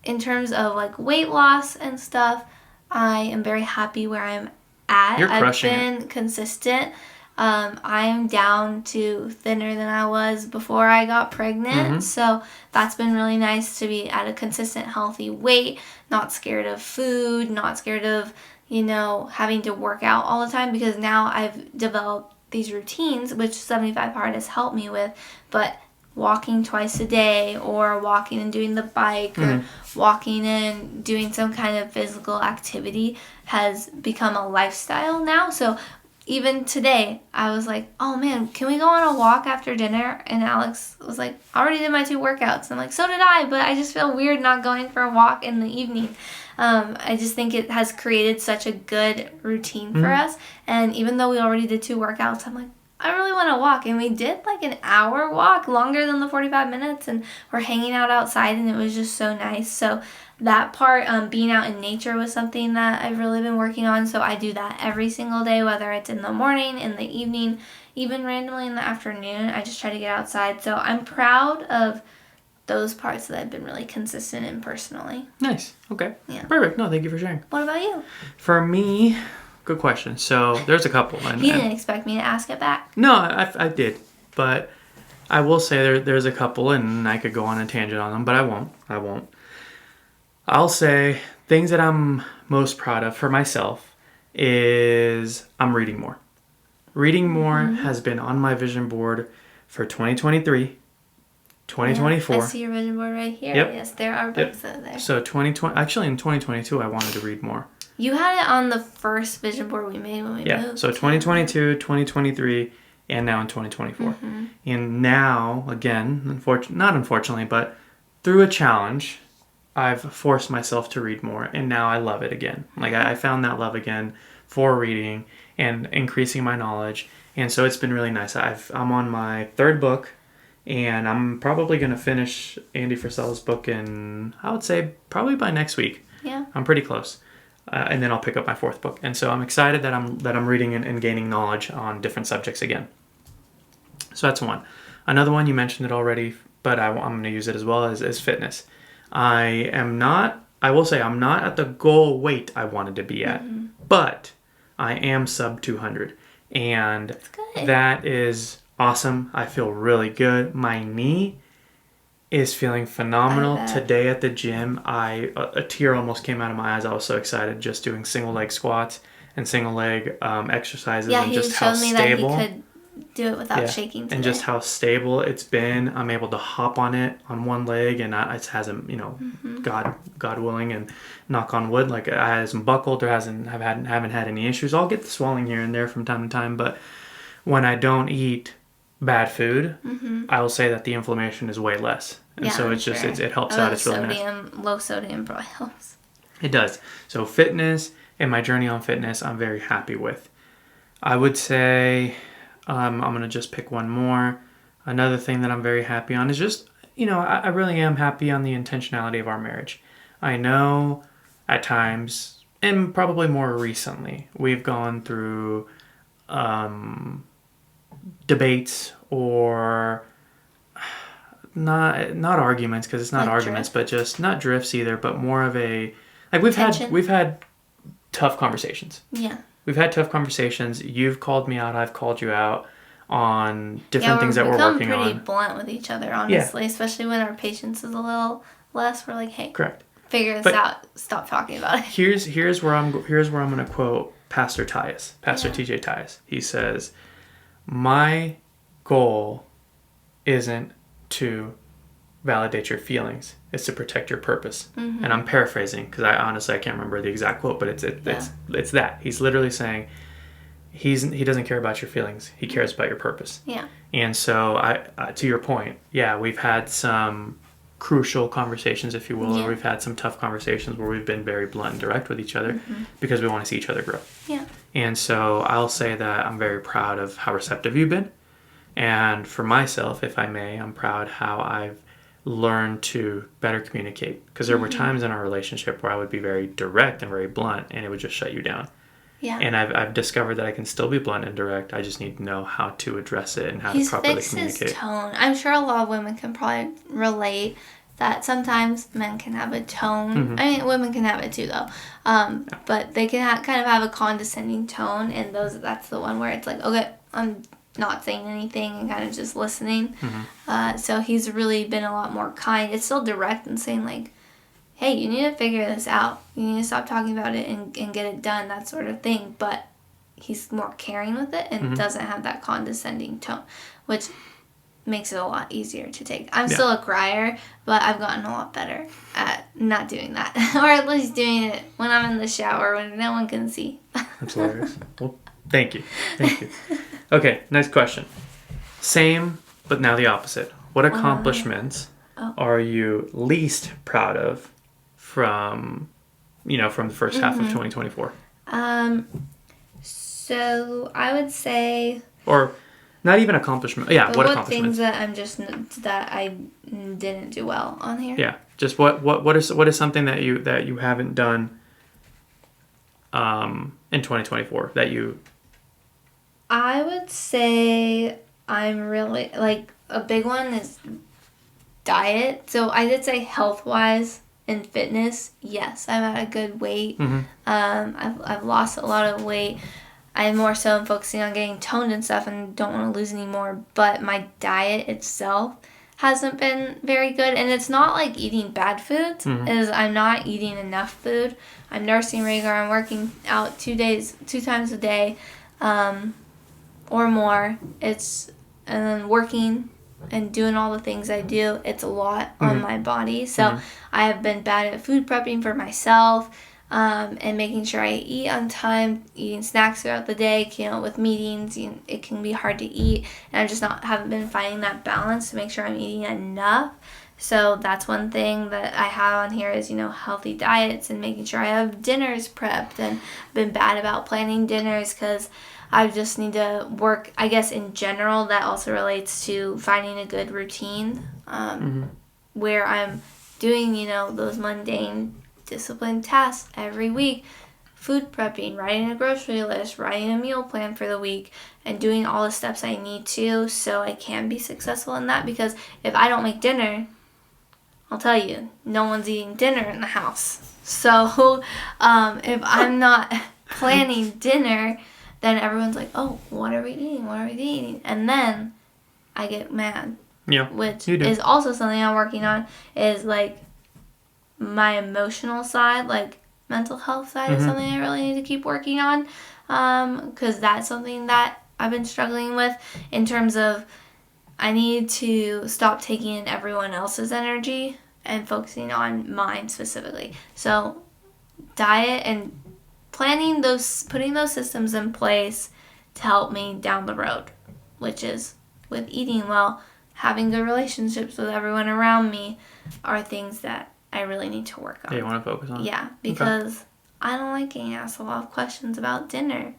in terms of like weight loss and stuff, I am very happy where I'm at. You're crushing I've been consistent. I'm down to thinner than I was before I got pregnant. So that's been really nice to be at a consistent, healthy weight, not scared of food, not scared of, having to work out all the time, because now I've developed these routines, which 75 Hard has helped me with, but walking twice a day, or walking and doing the bike, or walking and doing some kind of physical activity has become a lifestyle now. So even today, I was like, oh man, can we go on a walk after dinner? And Alex was like, I already did my 2 workouts. I'm like, so did I, but I just feel weird not going for a walk in the evening. I just think it has created such a good routine for us. And even though we already did 2 workouts, I'm like, I really want to walk. And we did like an hour walk, longer than the 45 minutes. And we're hanging out outside, and it was just so nice. So that part, being out in nature, was something that I've really been working on. So I do that every single day, whether it's in the morning, in the evening, even randomly in the afternoon. I just try to get outside. So I'm proud of those parts that I've been really consistent in personally. Nice. Okay. Yeah. Perfect. No, thank you for sharing. What about you? For me, good question. So there's a couple. He didn't expect me to ask it back. No, I did. But I will say there's a couple, and I could go on a tangent on them, but I won't. I'll say things that I'm most proud of for myself is I'm reading more. Reading more has been on my vision board for 2023, 2024. Yeah, I see your vision board right here. Yep. Yes, there are books there. So 2020, actually in 2022, I wanted to read more. You had it on the first vision board we made when we moved. So 2022, 2023, and now in 2024. And now, again, not unfortunately, but through a challenge, I've forced myself to read more, and now I love it again. Like, I found that love again for reading and increasing my knowledge, and so it's been really nice. I'm on my third book, and I'm probably going to finish Andy Frisella's book in, I would say, probably by next week. Yeah. I'm pretty close. And then I'll pick up my fourth book. And so I'm excited that I'm reading and gaining knowledge on different subjects again. So that's one. Another one, you mentioned it already, but I'm going to use it as well, is fitness. I will say I'm not at the goal weight I wanted to be at, but I am sub 200. And that is awesome. I feel really good. My knee is feeling phenomenal. Today at the gym, a tear almost came out of my eyes. I was so excited just doing single leg squats and single leg exercises, and just how stable. That he could do it without shaking today. And just how stable it's been. I'm able to hop on it on one leg, and it hasn't, God willing, and knock on wood, like it hasn't buckled or haven't had any issues. I'll get the swelling here and there from time to time, but when I don't eat bad food, I will say that the inflammation is way less. And so it's just, it helps out. It's really nice. Low sodium probably helps. It does. So fitness and my journey on fitness, I'm very happy with. I would say, I'm going to just pick one more. Another thing that I'm very happy on is just, I really am happy on the intentionality of our marriage. I know at times, and probably more recently, we've gone through debates or not arguments, because it's not arguments, but just not drifts either, but more of a, like, we've had tough conversations. Yeah. We've had tough conversations. You've called me out. I've called you out on different things that we're working on. We've become pretty blunt with each other, honestly, especially when our patience is a little less. We're like, hey, correct. Figure this out. Stop talking about it. Here's where I'm going to quote Pastor TJ Tyus. He says, "My goal isn't to validate your feelings. It's to protect your purpose." And I'm paraphrasing, because I can't remember the exact quote, but it's that. He's literally saying he doesn't care about your feelings. He cares about your purpose. Yeah. And so to your point, we've had some crucial conversations, if you will, or we've had some tough conversations where we've been very blunt and direct with each other because we want to see each other grow. Yeah. And so I'll say that I'm very proud of how receptive you've been. And for myself, if I may, I'm proud how I've learned to better communicate. Because there were times in our relationship where I would be very direct and very blunt, and it would just shut you down. Yeah. And I've discovered that I can still be blunt and direct. I just need to know how to address it and how to properly communicate. His tone. I'm sure a lot of women can probably relate that sometimes men can have a tone. I mean, women can have it too, though. But they can kind of have a condescending tone, and that's the one where it's like, okay, I'm not saying anything and kind of just listening. So he's really been a lot more kind. It's still direct and saying, like, hey, you need to figure this out. You need to stop talking about it and get it done, that sort of thing. But he's more caring with it and doesn't have that condescending tone, which makes it a lot easier to take. I'm still a crier, but I've gotten a lot better at not doing that. Or at least doing it when I'm in the shower when no one can see. That's hilarious. Well, thank you. Okay, next question. Same, but now the opposite. What accomplishments are you least proud of from the first half of 2024? So I would say, or not even accomplishment. Yeah, what accomplishments? Things that I didn't do well on here. Yeah, just what is something that you haven't done in 2024 that you. I would say I'm really, like, a big one is diet. So I did say health-wise and fitness, yes, I'm at a good weight. I've lost a lot of weight. I more so am focusing on getting toned and stuff and don't want to lose any more. But my diet itself hasn't been very good. And it's not like eating bad foods. Is I'm not eating enough food. I'm nursing Rhaegar. I'm working out 2 times a day. or more. And then working and doing all the things I do, it's a lot on my body. So I have been bad at food prepping for myself, and making sure I eat on time, eating snacks throughout the day. With meetings, it can be hard to eat, and I just haven't been finding that balance to make sure I'm eating enough. So that's one thing that I have on here is, healthy diets and making sure I have dinners prepped, and been bad about planning dinners because I just need to work, I guess, in general. That also relates to finding a good routine where I'm doing, those mundane disciplined tasks every week. Food prepping, writing a grocery list, writing a meal plan for the week, and doing all the steps I need to so I can be successful in that. Because if I don't make dinner, I'll tell you, no one's eating dinner in the house. So if I'm not planning dinner, then everyone's like, oh, what are we eating? What are we eating? And then I get mad. Yeah, which is also something I'm working on, is like my emotional side, like mental health side is something I really need to keep working on, because that's something that I've been struggling with in terms of I need to stop taking in everyone else's energy and focusing on mine specifically. So diet and putting those systems in place to help me down the road, which is with eating well, having good relationships with everyone around me, are things that I really need to work on. Yeah, you want to focus on? Yeah, because I don't like getting asked a lot of questions about dinner.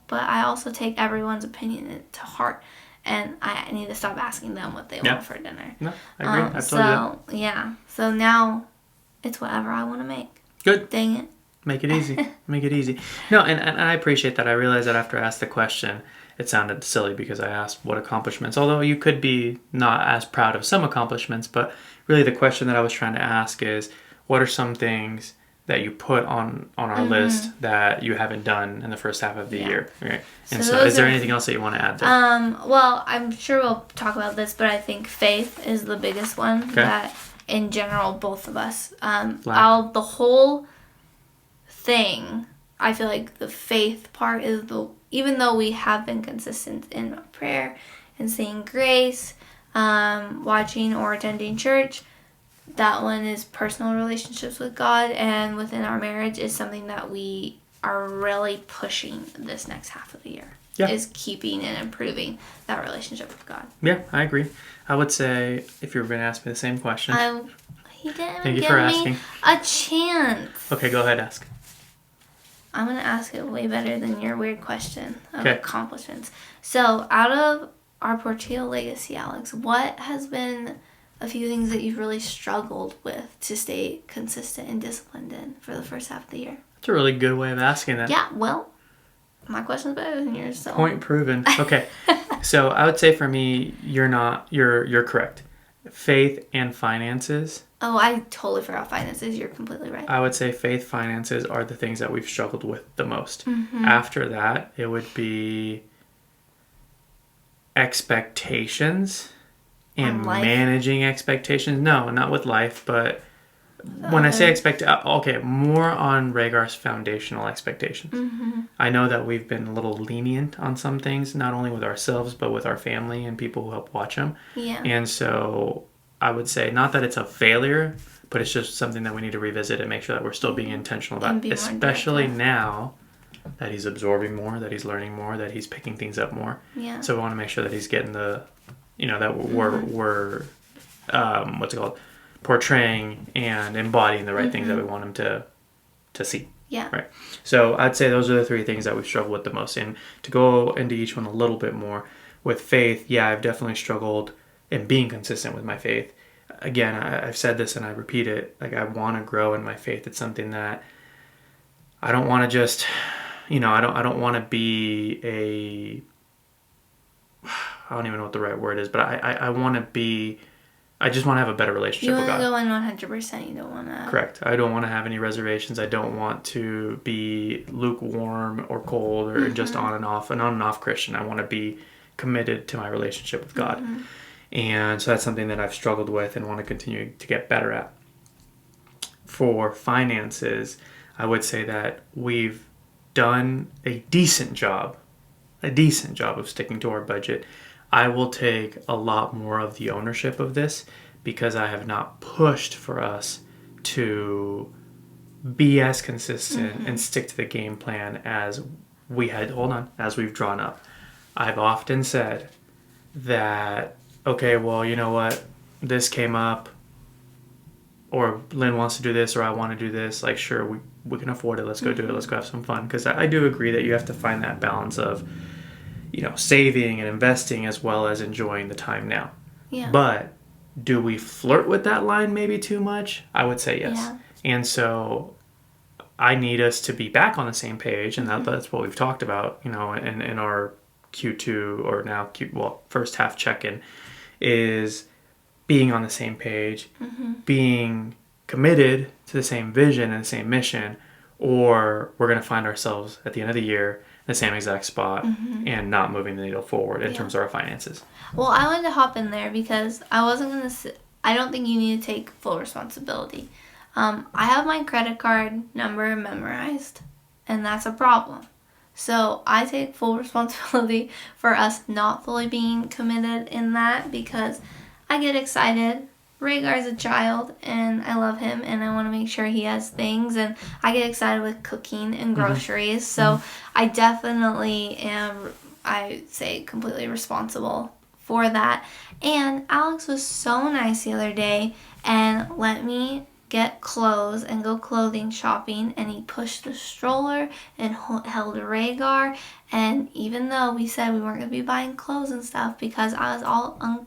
But I also take everyone's opinion to heart, and I need to stop asking them what they want for dinner. No, I agree. I've told you that. Yeah. So now it's whatever I want to make. Good. Dang it. Make it easy. Make it easy. No, and I appreciate that. I realized that after I asked the question, it sounded silly because I asked what accomplishments, although you could be not as proud of some accomplishments, but really the question that I was trying to ask is, what are some things that you put on our list that you haven't done in the first half of the year? Right? And so is there anything else that you want to add there? Well, I'm sure we'll talk about this, but I think faith is the biggest one that in general, both of us, the whole thing, I feel like the faith part is even though we have been consistent in prayer and saying grace, watching or attending church, that one is personal relationships with God, and within our marriage is something that we are really pushing this next half of the year. Yeah. Is keeping and improving that relationship with God. Yeah, I agree. I would say, if you were going to ask me the same question. He didn't Thank you give for me asking. a chance. Okay, go ahead, ask. I'm going to ask it way better than your weird question of accomplishments. So, out of our Portillo legacy, Alex, what has been a few things that you've really struggled with to stay consistent and disciplined in for the first half of the year? That's a really good way of asking that. Yeah, well, my question's better than yours, so. Point proven. Okay. So I would say for me, you're correct. Faith and finances. Oh, I totally forgot finances. You're completely right. I would say faith, finances are the things that we've struggled with the most. Mm-hmm. After that, it would be expectations and managing expectations. No, not with life, but when I say more on Rhaegar's foundational expectations. Mm-hmm. I know that we've been a little lenient on some things, not only with ourselves, but with our family and people who help watch them. Yeah. And so I would say, not that it's a failure, but it's just something that we need to revisit and make sure that we're still being intentional about, especially now that he's absorbing more, that he's learning more, that he's picking things up more. Yeah. So we want to make sure that he's getting that we're portraying and embodying the right things that we want him to see. Yeah. Right. So I'd say those are the three things that we've struggled with the most. And to go into each one a little bit more, with faith, I've definitely struggled in being consistent with my faith. Again, I've said this and I repeat it, like I want to grow in my faith. It's something that I don't want to just, I don't want to be I don't even know what the right word is, but I just want to have a better relationship with God. You want to go in 100%. You don't want to... Correct. I don't want to have any reservations. I don't want to be lukewarm or cold or just an on and off Christian. I want to be committed to my relationship with God. Mm-hmm. And so that's something that I've struggled with and want to continue to get better at. For finances, I would say that we've done a decent job a decent job of sticking to our budget, I will take a lot more of the ownership of this because I have not pushed for us to be as consistent and stick to the game plan as as we've drawn up. I've often said that, okay, well, you know what? This came up, or Lynn wants to do this, or I want to do this. Like, sure, we can afford it. Let's go do it. Let's go have some fun. Because I do agree that you have to find that balance of, saving and investing as well as enjoying the time now. Yeah. But do we flirt with that line maybe too much? I would say yes. Yeah. And so I need us to be back on the same page, and that's what we've talked about, in our Q2 or now first half check-in, is being on the same page, being committed to the same vision and the same mission, or we're going to find ourselves at the end of the year in the same exact spot and not moving the needle forward in terms of our finances. Well, I wanted to hop in there because I wasn't going to I don't think you need to take full responsibility. I have my credit card number memorized, and that's a problem. So I take full responsibility for us not fully being committed in that because I get excited. Rhaegar's a child, and I love him, and I want to make sure he has things, and I get excited with cooking and groceries. So I definitely am, I say, completely responsible for that. And Alex was so nice the other day and let me get clothes and go clothing shopping, and he pushed the stroller and held Rhaegar. And even though we said we weren't going to be buying clothes and stuff because I was all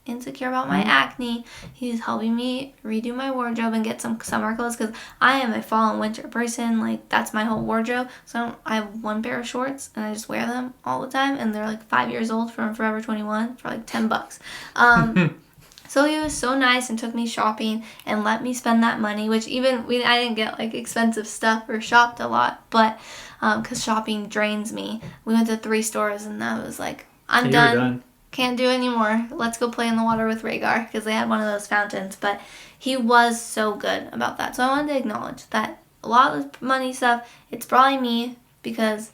insecure about my acne, he was helping me redo my wardrobe and get some summer clothes because I am a fall and winter person. Like, that's my whole wardrobe. So I have one pair of shorts and I just wear them all the time, and they're like 5 years old from Forever 21 for like $10. So he was so nice and took me shopping and let me spend that money, which I didn't get like expensive stuff or shopped a lot, but because shopping drains me. We went to 3 stores and I was like, I'm done. Can't do anymore. Let's go play in the water with Rhaegar because they had one of those fountains. But he was so good about that. So I wanted to acknowledge that a lot of the money stuff, it's probably me because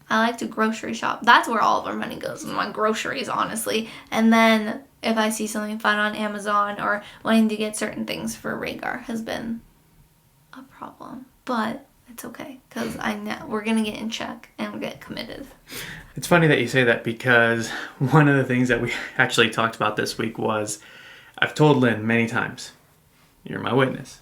I like to grocery shop. That's where all of our money goes, on groceries, honestly. And then if I see something fun on Amazon or wanting to get certain things for Rhaegar has been a problem. But it's okay because I know we're going to get in check and we'll get committed. It's funny that you say that because one of the things that we actually talked about this week was I've told Lynn many times, you're my witness.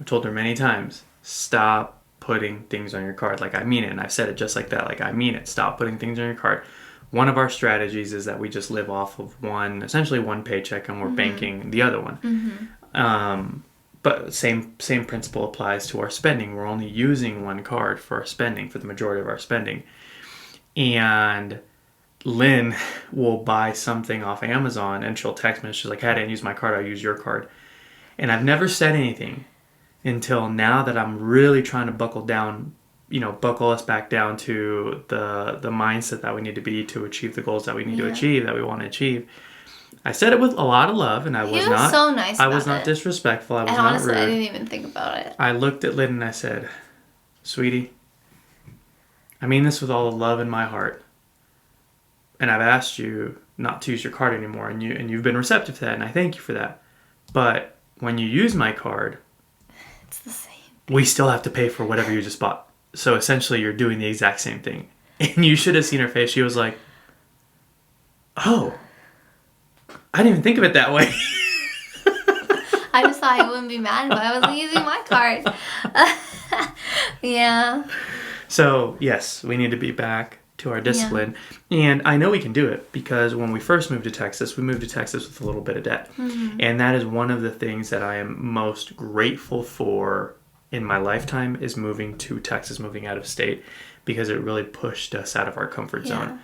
I've told her many times, stop putting things on your card. Like, I mean it. And I've said it just like that. Like, I mean it. Stop putting things on your card. One of our strategies is that we just live off of essentially one paycheck, and we're banking the other one. But same principle applies to our spending. We're only using one card for our spending, for the majority of our spending. And Lynn will buy something off Amazon and she'll text me. She's like, hey, I didn't use my card. I'll use your card. And I've never said anything until now that I'm really trying to buckle us back down to the mindset that we need to be to achieve the goals that we need to achieve, that we want to achieve. I said it with a lot of love, and I was not so nice. I was not disrespectful. I was and not honestly, rude. I didn't even think about it. I looked at Lynn and I said, sweetie, I mean this with all the love in my heart. And I've asked you not to use your card anymore, and you've been receptive to that, and I thank you for that. But when you use my card, it's the same. We still have to pay for whatever you just bought. So essentially, you're doing the exact same thing. And you should have seen her face. She was like, oh, I didn't even think of it that way. I just thought I wouldn't be mad if I wasn't using my card. Yeah. So, yes, we need to be back to our discipline. Yeah. And I know we can do it because when we first moved to Texas, we moved to Texas with a little bit of debt. Mm-hmm. And that is one of the things that I am most grateful for in my lifetime is moving to Texas, moving out of state, because it really pushed us out of our comfort zone.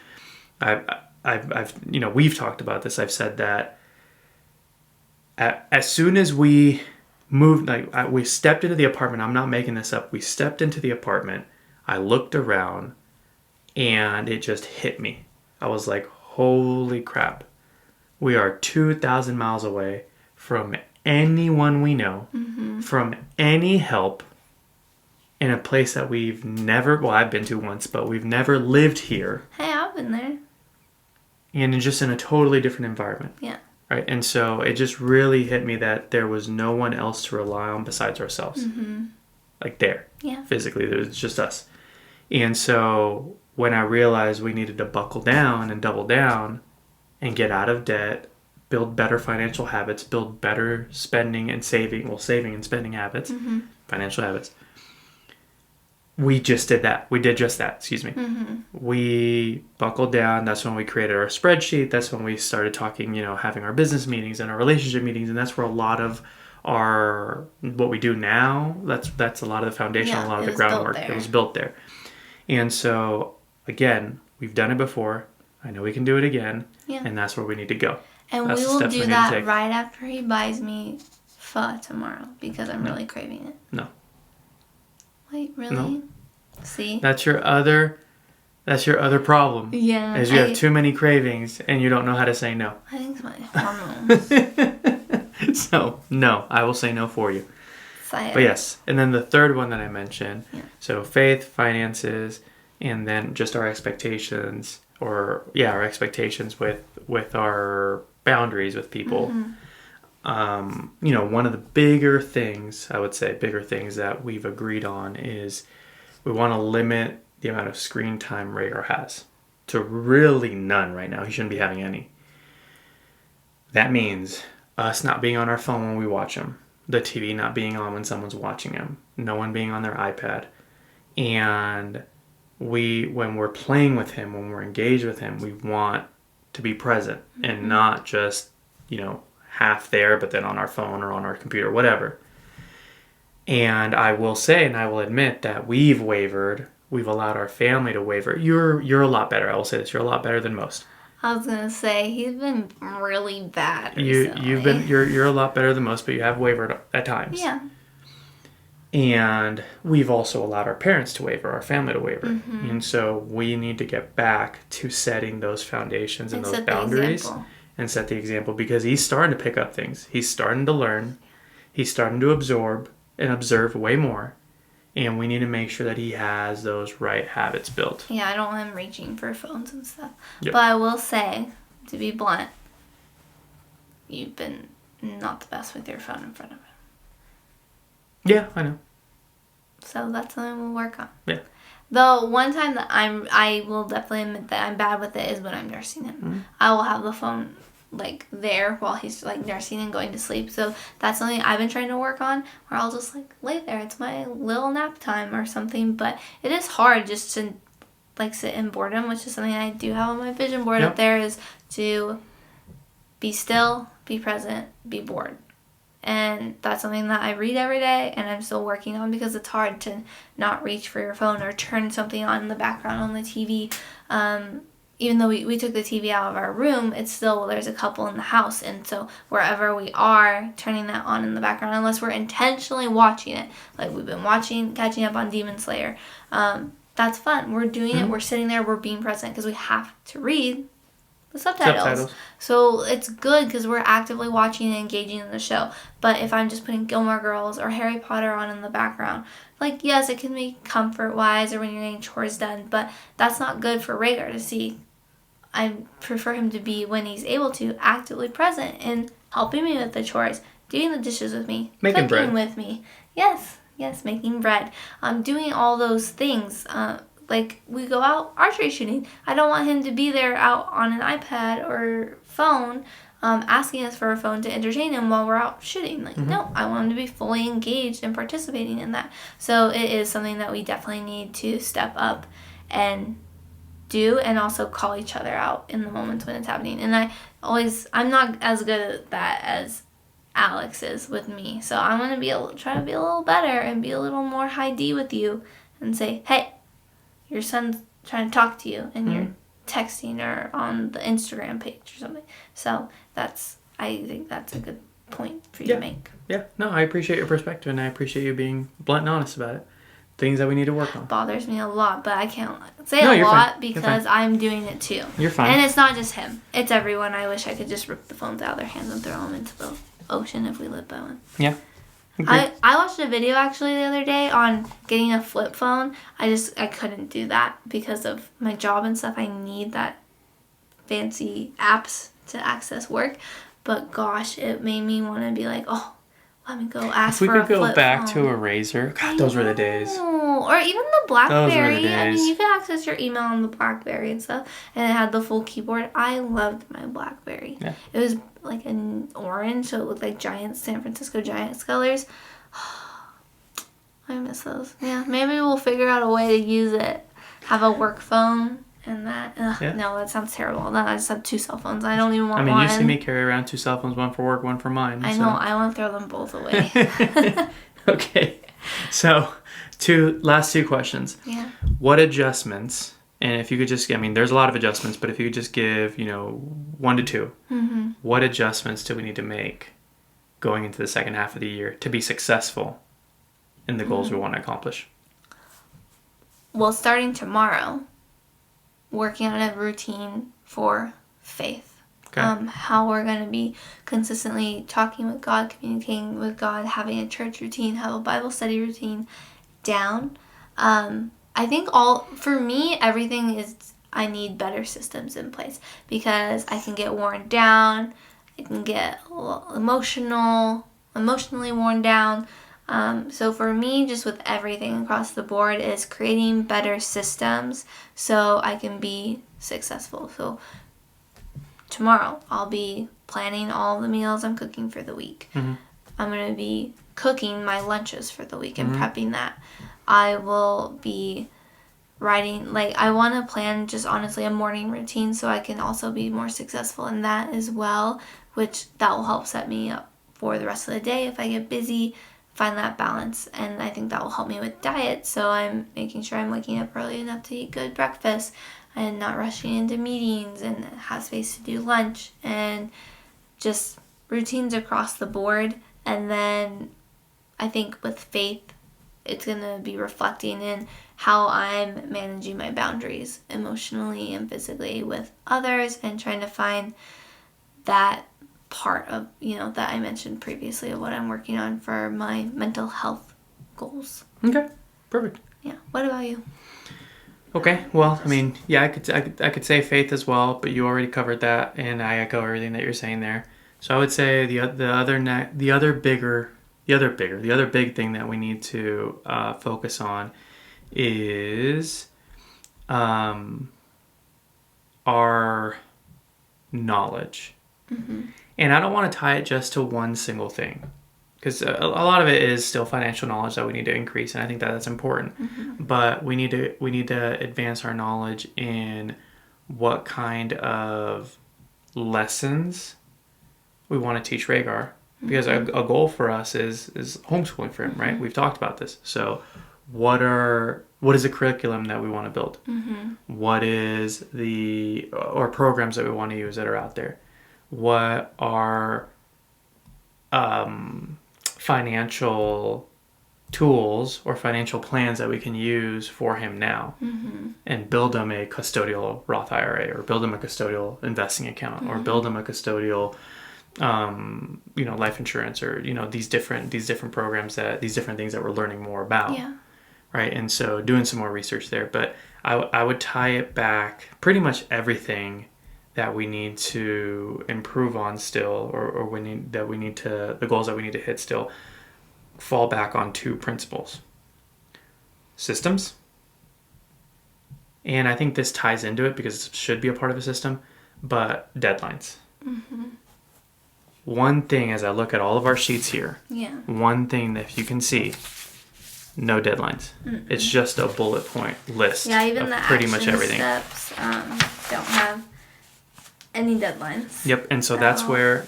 I've we've talked about this. I've said that as soon as we moved, we stepped into the apartment. I'm not making this up. We stepped into the apartment. I looked around and it just hit me. I was like, holy crap. We are 2,000 miles away from anyone we know, mm-hmm. from any help, in a place that we've never, well, I've been to once, but we've never lived here. Hey, I've been there. And just in a totally different environment. Yeah. Right? And so it just really hit me that there was no one else to rely on besides ourselves. Mm-hmm. Like there. Yeah. Physically, there was just us. And so when I realized we needed to buckle down and double down and get out of debt, build better financial habits, build better spending and saving and spending habits, financial habits, we just did that. We did just that, We buckled down. That's when we created our spreadsheet. That's when we started talking, having our business meetings and our relationship meetings. And that's where a lot of what we do now, that's a lot of the foundation, a lot of the groundwork. It was built there. And so, again, we've done it before. I know we can do it again. Yeah. And that's where we need to go. And we will do that right after he buys me pho tomorrow because I'm really craving it. No. Wait, really? No. See? That's your other problem. Yeah. Is you have too many cravings and you don't know how to say no. I think it's my hormones. So, no, I will say no for you. But yes, and then the third one that I mentioned, so faith, finances, and then just our expectations, our expectations with our boundaries with people. One of the bigger things that we've agreed on is we want to limit the amount of screen time Rhaegar has to really none right now. He shouldn't be having any. That means us not being on our phone when we watch him, the TV not being on when someone's watching him, no one being on their iPad, and when we're playing with him, when we're engaged with him, we want to be present and not just, half there, but then on our phone or on our computer, whatever. And I will say, and I will admit that we've wavered. We've allowed our family to waver. You're a lot better. I will say this. You're a lot better than most. I was gonna say he's been really bad recently. You're a lot better than most, but you have wavered at times. Yeah. And we've also allowed our parents to waver, our family to waver. And so we need to get back to setting those foundations and those boundaries and set the example, because he's starting to pick up things. He's starting to learn. He's starting to absorb and observe way more. And we need to make sure that he has those right habits built. Yeah, I don't want him reaching for phones and stuff. Yep. But I will say, to be blunt, you've been not the best with your phone in front of him. Yeah, I know. So that's something we'll work on. Yeah. The one time that I will definitely admit that I'm bad with it is when I'm nursing him. I will have the phone there while he's nursing and going to sleep. So that's something I've been trying to work on, where I'll just lay there. It's my little nap time or something. But it is hard just to sit in boredom, which is something I do have on my vision board up there, is to be still, be present, be bored. And that's something that I read every day and I'm still working on, because it's hard to not reach for your phone or turn something on in the background on the TV. Even though we took the TV out of our room, it's still, there's a couple in the house. And so wherever we are, turning that on in the background, unless we're intentionally watching it. Like we've been catching up on Demon Slayer. That's fun. We're doing it. We're sitting there. We're being present because we have to read the subtitles. So it's good because we're actively watching and engaging in the show. But if I'm just putting Gilmore Girls or Harry Potter on in the background, yes, it can be comfort-wise or when you're getting chores done, but that's not good for Rhaegar to see. I prefer him to be, when he's able to, actively present and helping me with the chores, doing the dishes with me, making cooking bread with me. Yes, making bread. Doing all those things. We go out archery shooting. I don't want him to be there out on an iPad or phone, asking us for a phone to entertain him while we're out shooting. No, I want him to be fully engaged and participating in that. So it is something that we definitely need to step up and do, and also call each other out in the moments when it's happening. And I'm not as good at that as Alex is with me. So I'm going to try to be a little better and be a little more high D with you and say, hey, your son's trying to talk to you and you're texting or on the Instagram page or something. So I think that's a good point for you to make. Yeah, no, I appreciate your perspective and I appreciate you being blunt and honest about it. Things that we need to work on. It bothers me a lot, but I can't say a lot because I'm doing it too. You're fine. And it's not just him. It's everyone. I wish I could just rip the phones out of their hands and throw them into the ocean if we lived by one. Yeah. Okay. I watched a video actually the other day on getting a flip phone. I couldn't do that because of my job and stuff. I need that fancy apps to access work. But gosh, it made me want to be like, oh, let me go ask If we for a could go flip back phone. to a razor, God, those were the days. Or even the BlackBerry. Those were the I mean, days. you could access your email on the BlackBerry and stuff, and it had the full keyboard. I loved my BlackBerry. Yeah. It was like an orange, so it looked like San Francisco Giants colors. I miss those. Yeah, maybe we'll figure out a way to use it. Have a work phone and that. Yeah. No, that sounds terrible. Then I just have 2 cell phones. I don't even want I mean, one. you see me carry around 2 cell phones, one for work, one for mine. I know. I want to throw them both away. Okay. So, last two questions. Yeah. What adjustments, and if you could just, I mean, there's a lot of adjustments, but if you could just give, 1 to 2, what adjustments do we need to make going into the second half of the year to be successful in the goals we want to accomplish? Well, starting tomorrow, working on a routine for faith. Okay. How we're going to be consistently talking with God, communicating with God, having a church routine, have a Bible study routine down. I think for me, everything is, I need better systems in place because I can get worn down. I can get a little emotionally worn down. So for me, just with everything across the board is creating better systems so I can be successful. So tomorrow I'll be planning all the meals I'm cooking for the week. I'm going to be cooking my lunches for the week and prepping that. I will be writing, I want to plan just honestly a morning routine so I can also be more successful in that as well, which that will help set me up for the rest of the day if I get busy. Find that balance, and I think that will help me with diet. So I'm making sure I'm waking up early enough to eat good breakfast and not rushing into meetings and have space to do lunch and just routines across the board. And then I think with faith, it's going to be reflecting in how I'm managing my boundaries emotionally and physically with others and trying to find that part of, that I mentioned previously of what I'm working on for my mental health goals. Okay, perfect. Yeah. What about you? Okay, well, I mean, yeah, I could say faith as well, but you already covered that, and I echo everything that you're saying there. So I would say the other big thing that we need to focus on is our knowledge. And I don't want to tie it just to one single thing, because a lot of it is still financial knowledge that we need to increase, and I think that that's important. But we need to advance our knowledge in what kind of lessons we want to teach Rhaegar, because a goal for us is homeschooling for him, right? We've talked about this. So what is the curriculum that we want to build? What is or programs that we want to use that are out there? What are financial tools or financial plans that we can use for him now, and build him a custodial Roth IRA, or build him a custodial investing account, or build him a custodial life insurance, or these different programs, these different things that we're learning more about. Right. And so doing some more research there, but I would tie it back, pretty much everything that we need to improve on still, or the goals that we need to hit still, fall back on 2 principles: systems. And I think this ties into it because it should be a part of a system, but deadlines. One thing, as I look at all of our sheets here, one thing that if you can see, no deadlines. It's just a bullet point list even of the pretty much everything. Steps don't have any deadlines. Yep, and so that's where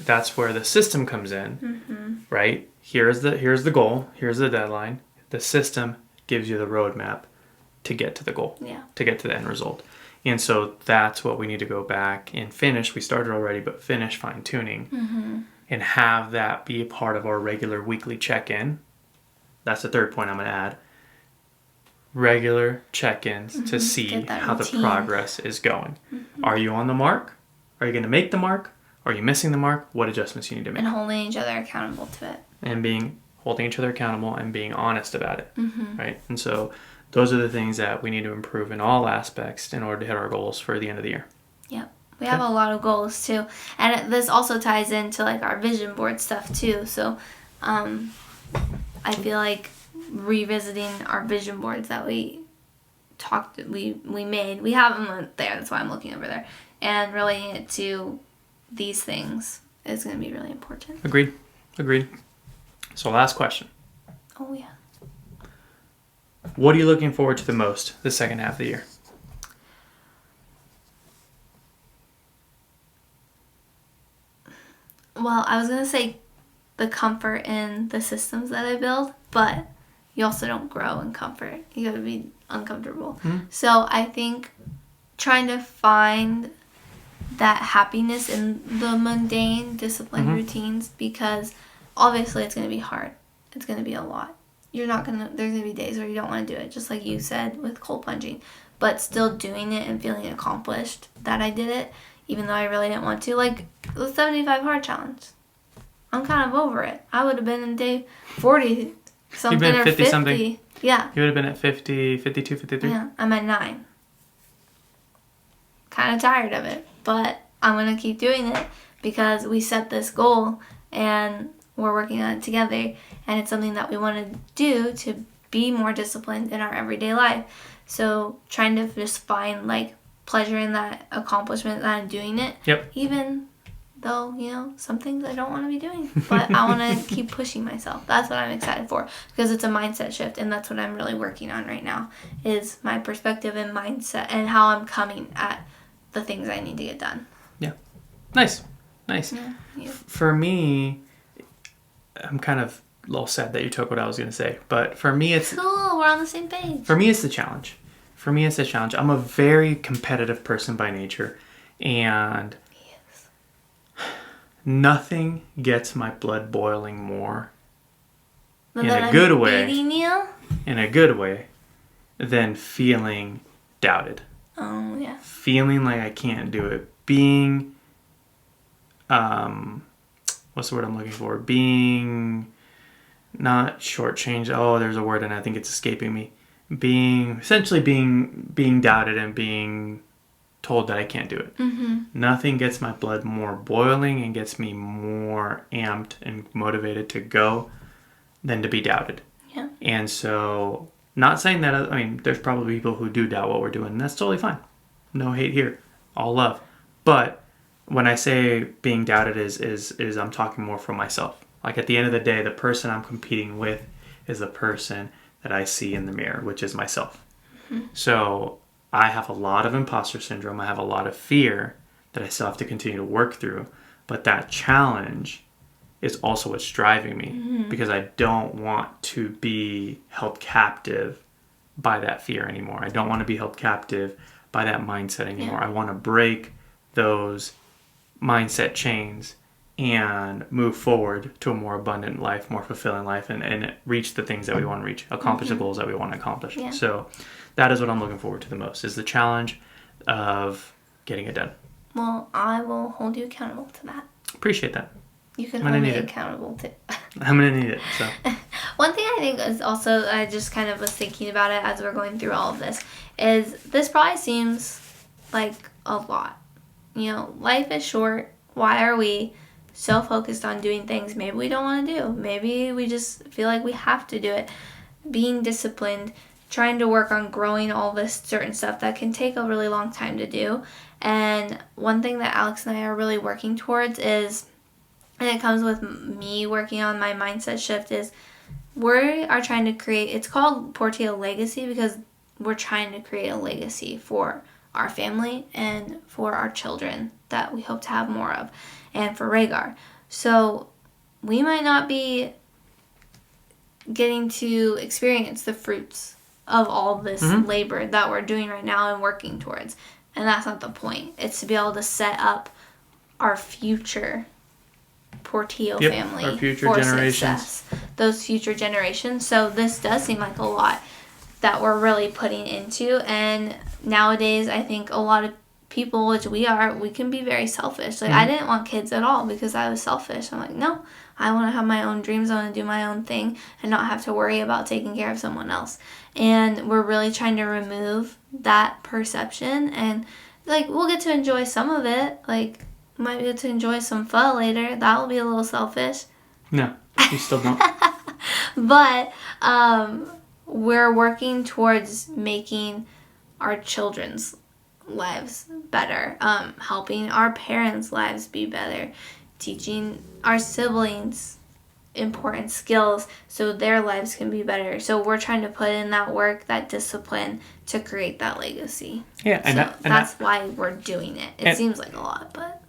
the system comes in, right? Here's the goal. Here's the deadline. The system gives you the roadmap to get to the goal, to get to the end result. And so that's what we need to go back and finish. We started already, but finish fine-tuning and have that be a part of our regular weekly check-in. That's the third point I'm going to add. Regular check-ins to see how the progress is going. Are you on the mark? Are you going to make the mark? Are you missing the mark? What adjustments you need to make? And holding each other accountable to it. And being holding each other accountable, and being honest about it, right? And so those are the things that we need to improve in all aspects in order to hit our goals for the end of the year. Yep. We have a lot of goals too. And this also ties into like our vision board stuff too. So I feel like revisiting our vision boards that we made. We have them there. That's why I'm looking over there. And relating it to these things is going to be really important. Agreed. So last question. Oh, yeah. What are you looking forward to the most the second half of the year? Well, I was going to say the comfort in the systems that I build, but you also don't grow in comfort. You got to be uncomfortable. So I think trying to find that happiness in the mundane, disciplined routines, because obviously it's going to be hard. It's going to be a lot. There's going to be days where you don't want to do it, just like you said with cold plunging, but still doing it and feeling accomplished that I did it, even though I really didn't want to. Like the 75 hard challenge. I'm kind of over it. I would have been in day 40 something. You've been or 50 something. Yeah. You would have been at 50, 52, 53? Yeah, I'm at 9. Kind of tired of it, but I'm going to keep doing it because we set this goal and we're working on it together, and it's something that we want to do to be more disciplined in our everyday life. So trying to just find like pleasure in that accomplishment that I'm doing it. Yep. Even though, some things I don't want to be doing, but I want to keep pushing myself. That's what I'm excited for, because it's a mindset shift, and that's what I'm really working on right now, is my perspective and mindset and how I'm coming at the things I need to get done. Yeah. Nice. Yeah. For me, I'm kind of a little sad that you took what I was going to say, but for me it's... Cool, we're on the same page. For me it's the challenge. I'm a very competitive person by nature, and nothing gets my blood boiling more in a good way than feeling doubted. Oh, yeah. Feeling like I can't do it. Being, what's the word I'm looking for? Being not shortchanged. Oh, there's a word and I think it's escaping me. Essentially being doubted and being told that I can't do it. Nothing gets my blood more boiling and gets me more amped and motivated to go than to be doubted. Yeah. And so, not saying that, there's probably people who do doubt what we're doing, and that's totally fine. No hate here. All love. But when I say being doubted is I'm talking more for myself. Like at the end of the day, the person I'm competing with is the person that I see in the mirror, which is myself. So I have a lot of imposter syndrome. I have a lot of fear that I still have to continue to work through. But that challenge is also what's driving me, because I don't want to be held captive by that fear anymore. I don't want to be held captive by that mindset anymore. I want to break those mindset chains and move forward to a more abundant life, more fulfilling life, and reach the things that we want to reach, accomplish the goals that we want to accomplish. Yeah. So that is what I'm looking forward to the most, is the challenge of getting it done. Well, I will hold you accountable to that. Appreciate that. You can hold me accountable to I'm going to need it. So one thing I think is also, I just kind of was thinking about it as we're going through all of this, is this probably seems like a lot. Life is short. Why are we so focused on doing things maybe we don't want to do? Maybe we just feel like we have to do it. Being disciplined, trying to work on growing all this certain stuff that can take a really long time to do. And one thing that Alex and I are really working towards is, and it comes with me working on my mindset shift, is we are trying to create, it's called Portillo Legacy, because we're trying to create a legacy for our family and for our children that we hope to have more of, and for Rhaegar. So we might not be getting to experience the fruits of all this labor that we're doing right now and working towards. And that's not the point. It's to be able to set up our future Portillo family, our future for generations. Success. Those future generations. So this does seem like a lot that we're really putting into. And nowadays, I think a lot of people, which we are, we can be very selfish. Like, I didn't want kids at all because I was selfish. I'm like, no, I want to have my own dreams. I want to do my own thing and not have to worry about taking care of someone else. And we're really trying to remove that perception. And, like, we'll get to enjoy some of it. Like, might get to enjoy some pho later. That will be a little selfish. No, you still don't. But we're working towards making our children's lives better, helping our parents' lives be better, teaching our siblings important skills so their lives can be better. So we're trying to put in that work, that discipline to create that legacy. Yeah, and that's why we're doing it. It seems like a lot, but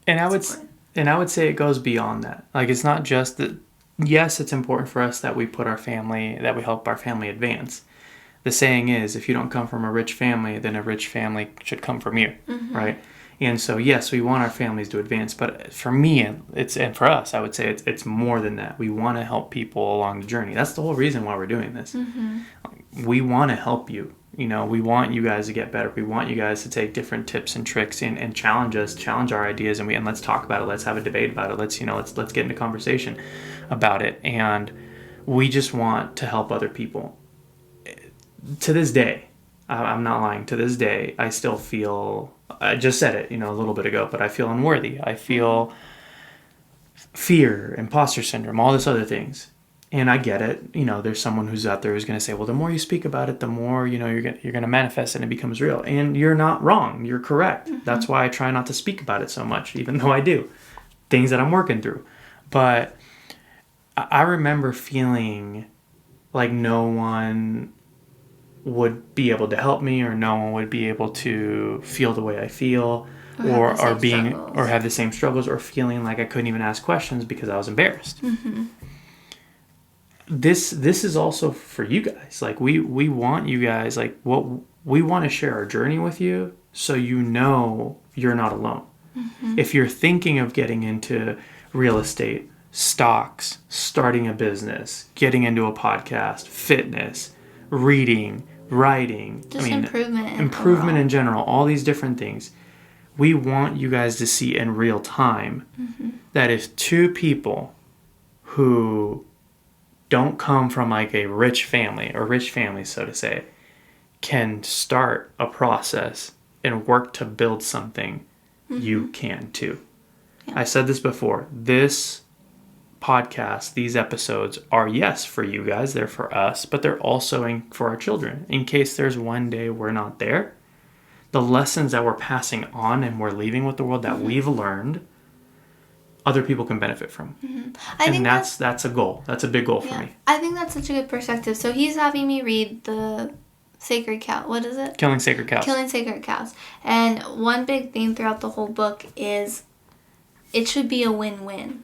I would say it goes beyond that. Like, it's not just that. Yes, it's important for us that we help our family advance. The saying is, if you don't come from a rich family, then a rich family should come from you, right? And so, yes, we want our families to advance, but for me, and for us, I would say it's more than that. We want to help people along the journey. That's the whole reason why we're doing this. We want to help you. You know, we want you guys to get better. We want you guys to take different tips and tricks and challenge us, challenge our ideas, and let's talk about it. Let's have a debate about it. Let's get into conversation about it. And we just want to help other people. To this day, I'm not lying. To this day, I still feel, I just said it, a little bit ago, but I feel unworthy. I feel fear, imposter syndrome, all this other things. And I get it. There's someone who's out there who's going to say, well, the more you speak about it, the more, you're going to manifest it and it becomes real. And you're not wrong. You're correct. That's why I try not to speak about it so much, even though I do. Things that I'm working through. But I remember feeling like no one would be able to help me, or no one would be able to feel the way I feel, or have the same struggles, or feeling like I couldn't even ask questions because I was embarrassed. This is also for you guys. Like, we want you guys, like, what we want to share our journey with you, so you're not alone. If you're thinking of getting into real estate, stocks, starting a business, getting into a podcast, fitness, reading, writing, improvement in general, all these different things, we want you guys to see in real time that if two people who don't come from like a rich family, or rich families, so to say, can start a process and work to build something, you can too. Yeah. I said this before. This podcast, these episodes are, yes, for you guys. They're for us, but they're also for our children. In case there's one day we're not there, the lessons that we're passing on and we're leaving with the world that we've learned, other people can benefit from. I think that's a goal. That's a big goal for me. I think that's such a good perspective. So he's having me read the Sacred Cow. What is it? Killing Sacred Cows. Killing Sacred Cows. And one big theme throughout the whole book is it should be a win-win.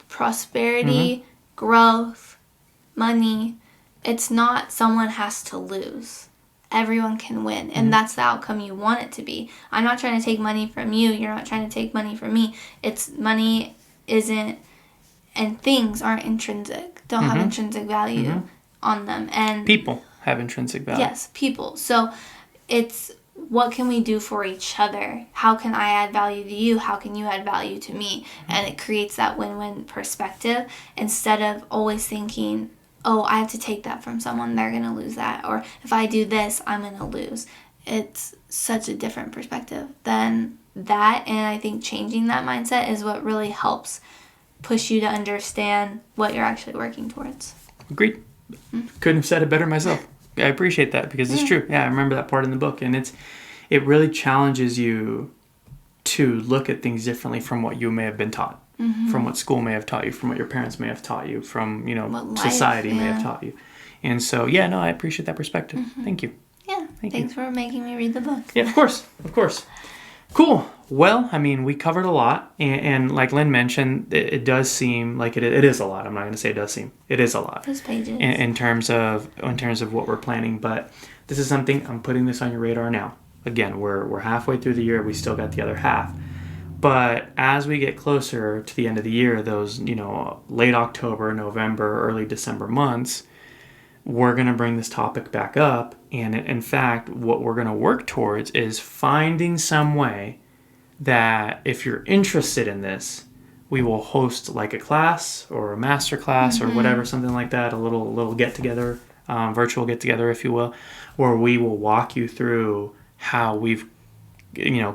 Prosperity, growth, money. It's not someone has to lose. Everyone can win. And that's the outcome you want it to be. I'm not trying to take money from you. You're not trying to take money from me. It's money isn't, and things aren't intrinsic. Don't have intrinsic value on them. And people have intrinsic value. Yes, people. So it's what can we do for each other? How can I add value to you? How can you add value to me? And it creates that win-win perspective instead of always thinking, oh, I have to take that from someone, they're going to lose that. Or if I do this, I'm going to lose. It's such a different perspective than that. And I think changing that mindset is what really helps push you to understand what you're actually working towards. Agreed. Couldn't have said it better myself. I appreciate that because it's true. Yeah, I remember that part in the book. And it really challenges you to look at things differently from what you may have been taught. From what school may have taught you, from what your parents may have taught you, from, society may have taught you. And so, I appreciate that perspective. Thank you. Yeah, thanks for making me read the book. Yeah, of course. Cool. Well, we covered a lot. And like Lynn mentioned, it does seem like it is a lot. I'm not going to say it does seem. It is a lot. Those pages. In terms of what we're planning. But this is something, I'm putting this on your radar now. Again, we're halfway through the year. We still got the other half. But as we get closer to the end of the year, those, late October, November, early December months, we're going to bring this topic back up. And in fact, what we're going to work towards is finding some way that if you're interested in this, we will host like a class or a master class or whatever, something like that, a little get together, virtual get together, if you will, where we will walk you through how we've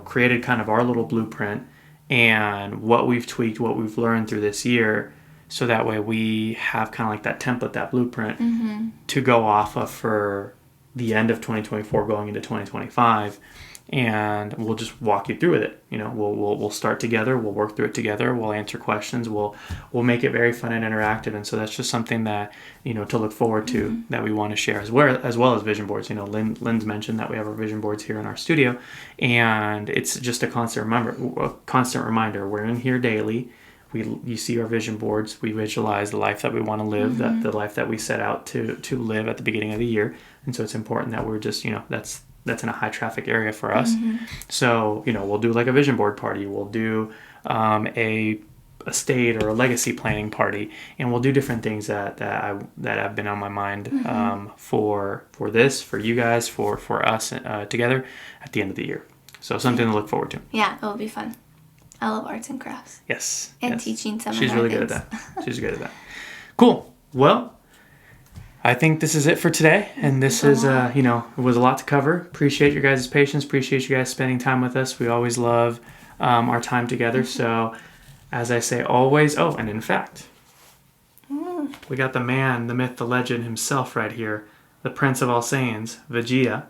created kind of our little blueprint and what we've tweaked, what we've learned through this year, so that way we have kind of like that template, that blueprint to go off of for the end of 2024 going into 2025. And we'll just walk you through with it. We'll start together. We'll work through it together. We'll answer questions. We'll make it very fun and interactive. And so that's just something that to look forward to, that we want to share, as well as vision boards. Lynn's mentioned that we have our vision boards here in our studio, and it's just a constant reminder. We're in here daily. You see our vision boards. We visualize the life that we want to live, that the life that we set out to live at the beginning of the year. And so it's important that we're just that's in a high traffic area for us. So, we'll do like a vision board party. We'll do a estate or a legacy planning party, and we'll do different things that have been on my mind for you guys, for us together at the end of the year. So something to look forward to. Yeah, it will be fun. I love arts and crafts. Yes. And teaching some She's of our really things. good at that. She's good at that. Cool. Well, I think this is it for today, and this is, it was a lot to cover. Appreciate your guys' patience. Appreciate you guys spending time with us. We always love our time together. So, as I say always, and in fact, we got the man, the myth, the legend himself right here, the Prince of all Saiyans, Vegeta,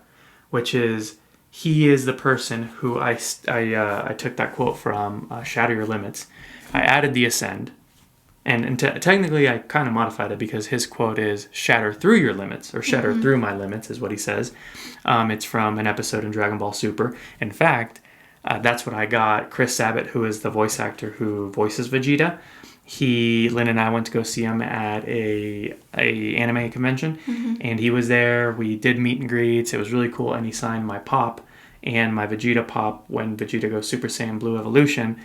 he is the person who I took that quote from, Shatter Your Limits. I added the Ascend. And technically, I kind of modified it because his quote is "shatter through your limits," or "shatter through my limits," is what he says. It's from an episode in Dragon Ball Super. In fact, that's what I got. Chris Sabat, who is the voice actor who voices Vegeta, Lynn and I went to go see him at a anime convention, and he was there. We did meet and greets. It was really cool, and he signed my pop and my Vegeta pop when Vegeta goes Super Saiyan Blue Evolution.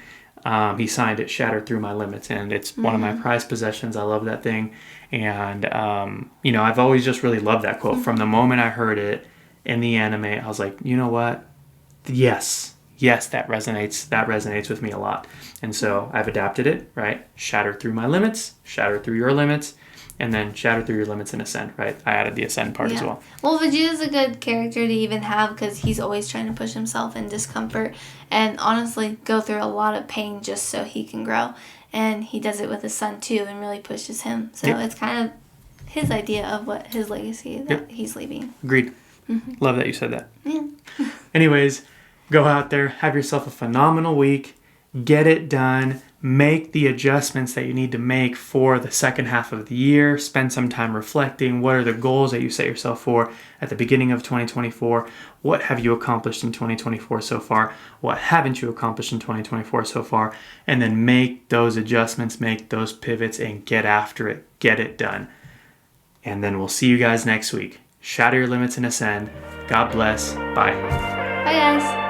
He signed it, "Shatter Through My Limits," and it's one of my prized possessions. I love that thing. And, I've always just really loved that quote. From the moment I heard it in the anime, I was like, you know what? Yes, that resonates with me a lot. And so I've adapted it, right? Shatter through my limits, shatter through your limits, and then shatter through your limits and ascend, right? I added the ascend part as well. Well, Vegeta's a good character to even have because he's always trying to push himself in discomfort and honestly go through a lot of pain just so he can grow. And he does it with his son too and really pushes him. So it's kind of his idea of what his legacy that he's leaving. Agreed. Love that you said that. Yeah. Anyways, go out there, have yourself a phenomenal week, get it done. Make the adjustments that you need to make for the second half of the year. Spend some time reflecting. What are the goals that you set yourself for at the beginning of 2024? What have you accomplished in 2024 so far? What haven't you accomplished in 2024 so far? And then make those adjustments, make those pivots, and get after it. Get it done. And then we'll see you guys next week. Shatter your limits and ascend. God bless. Bye. Bye, guys.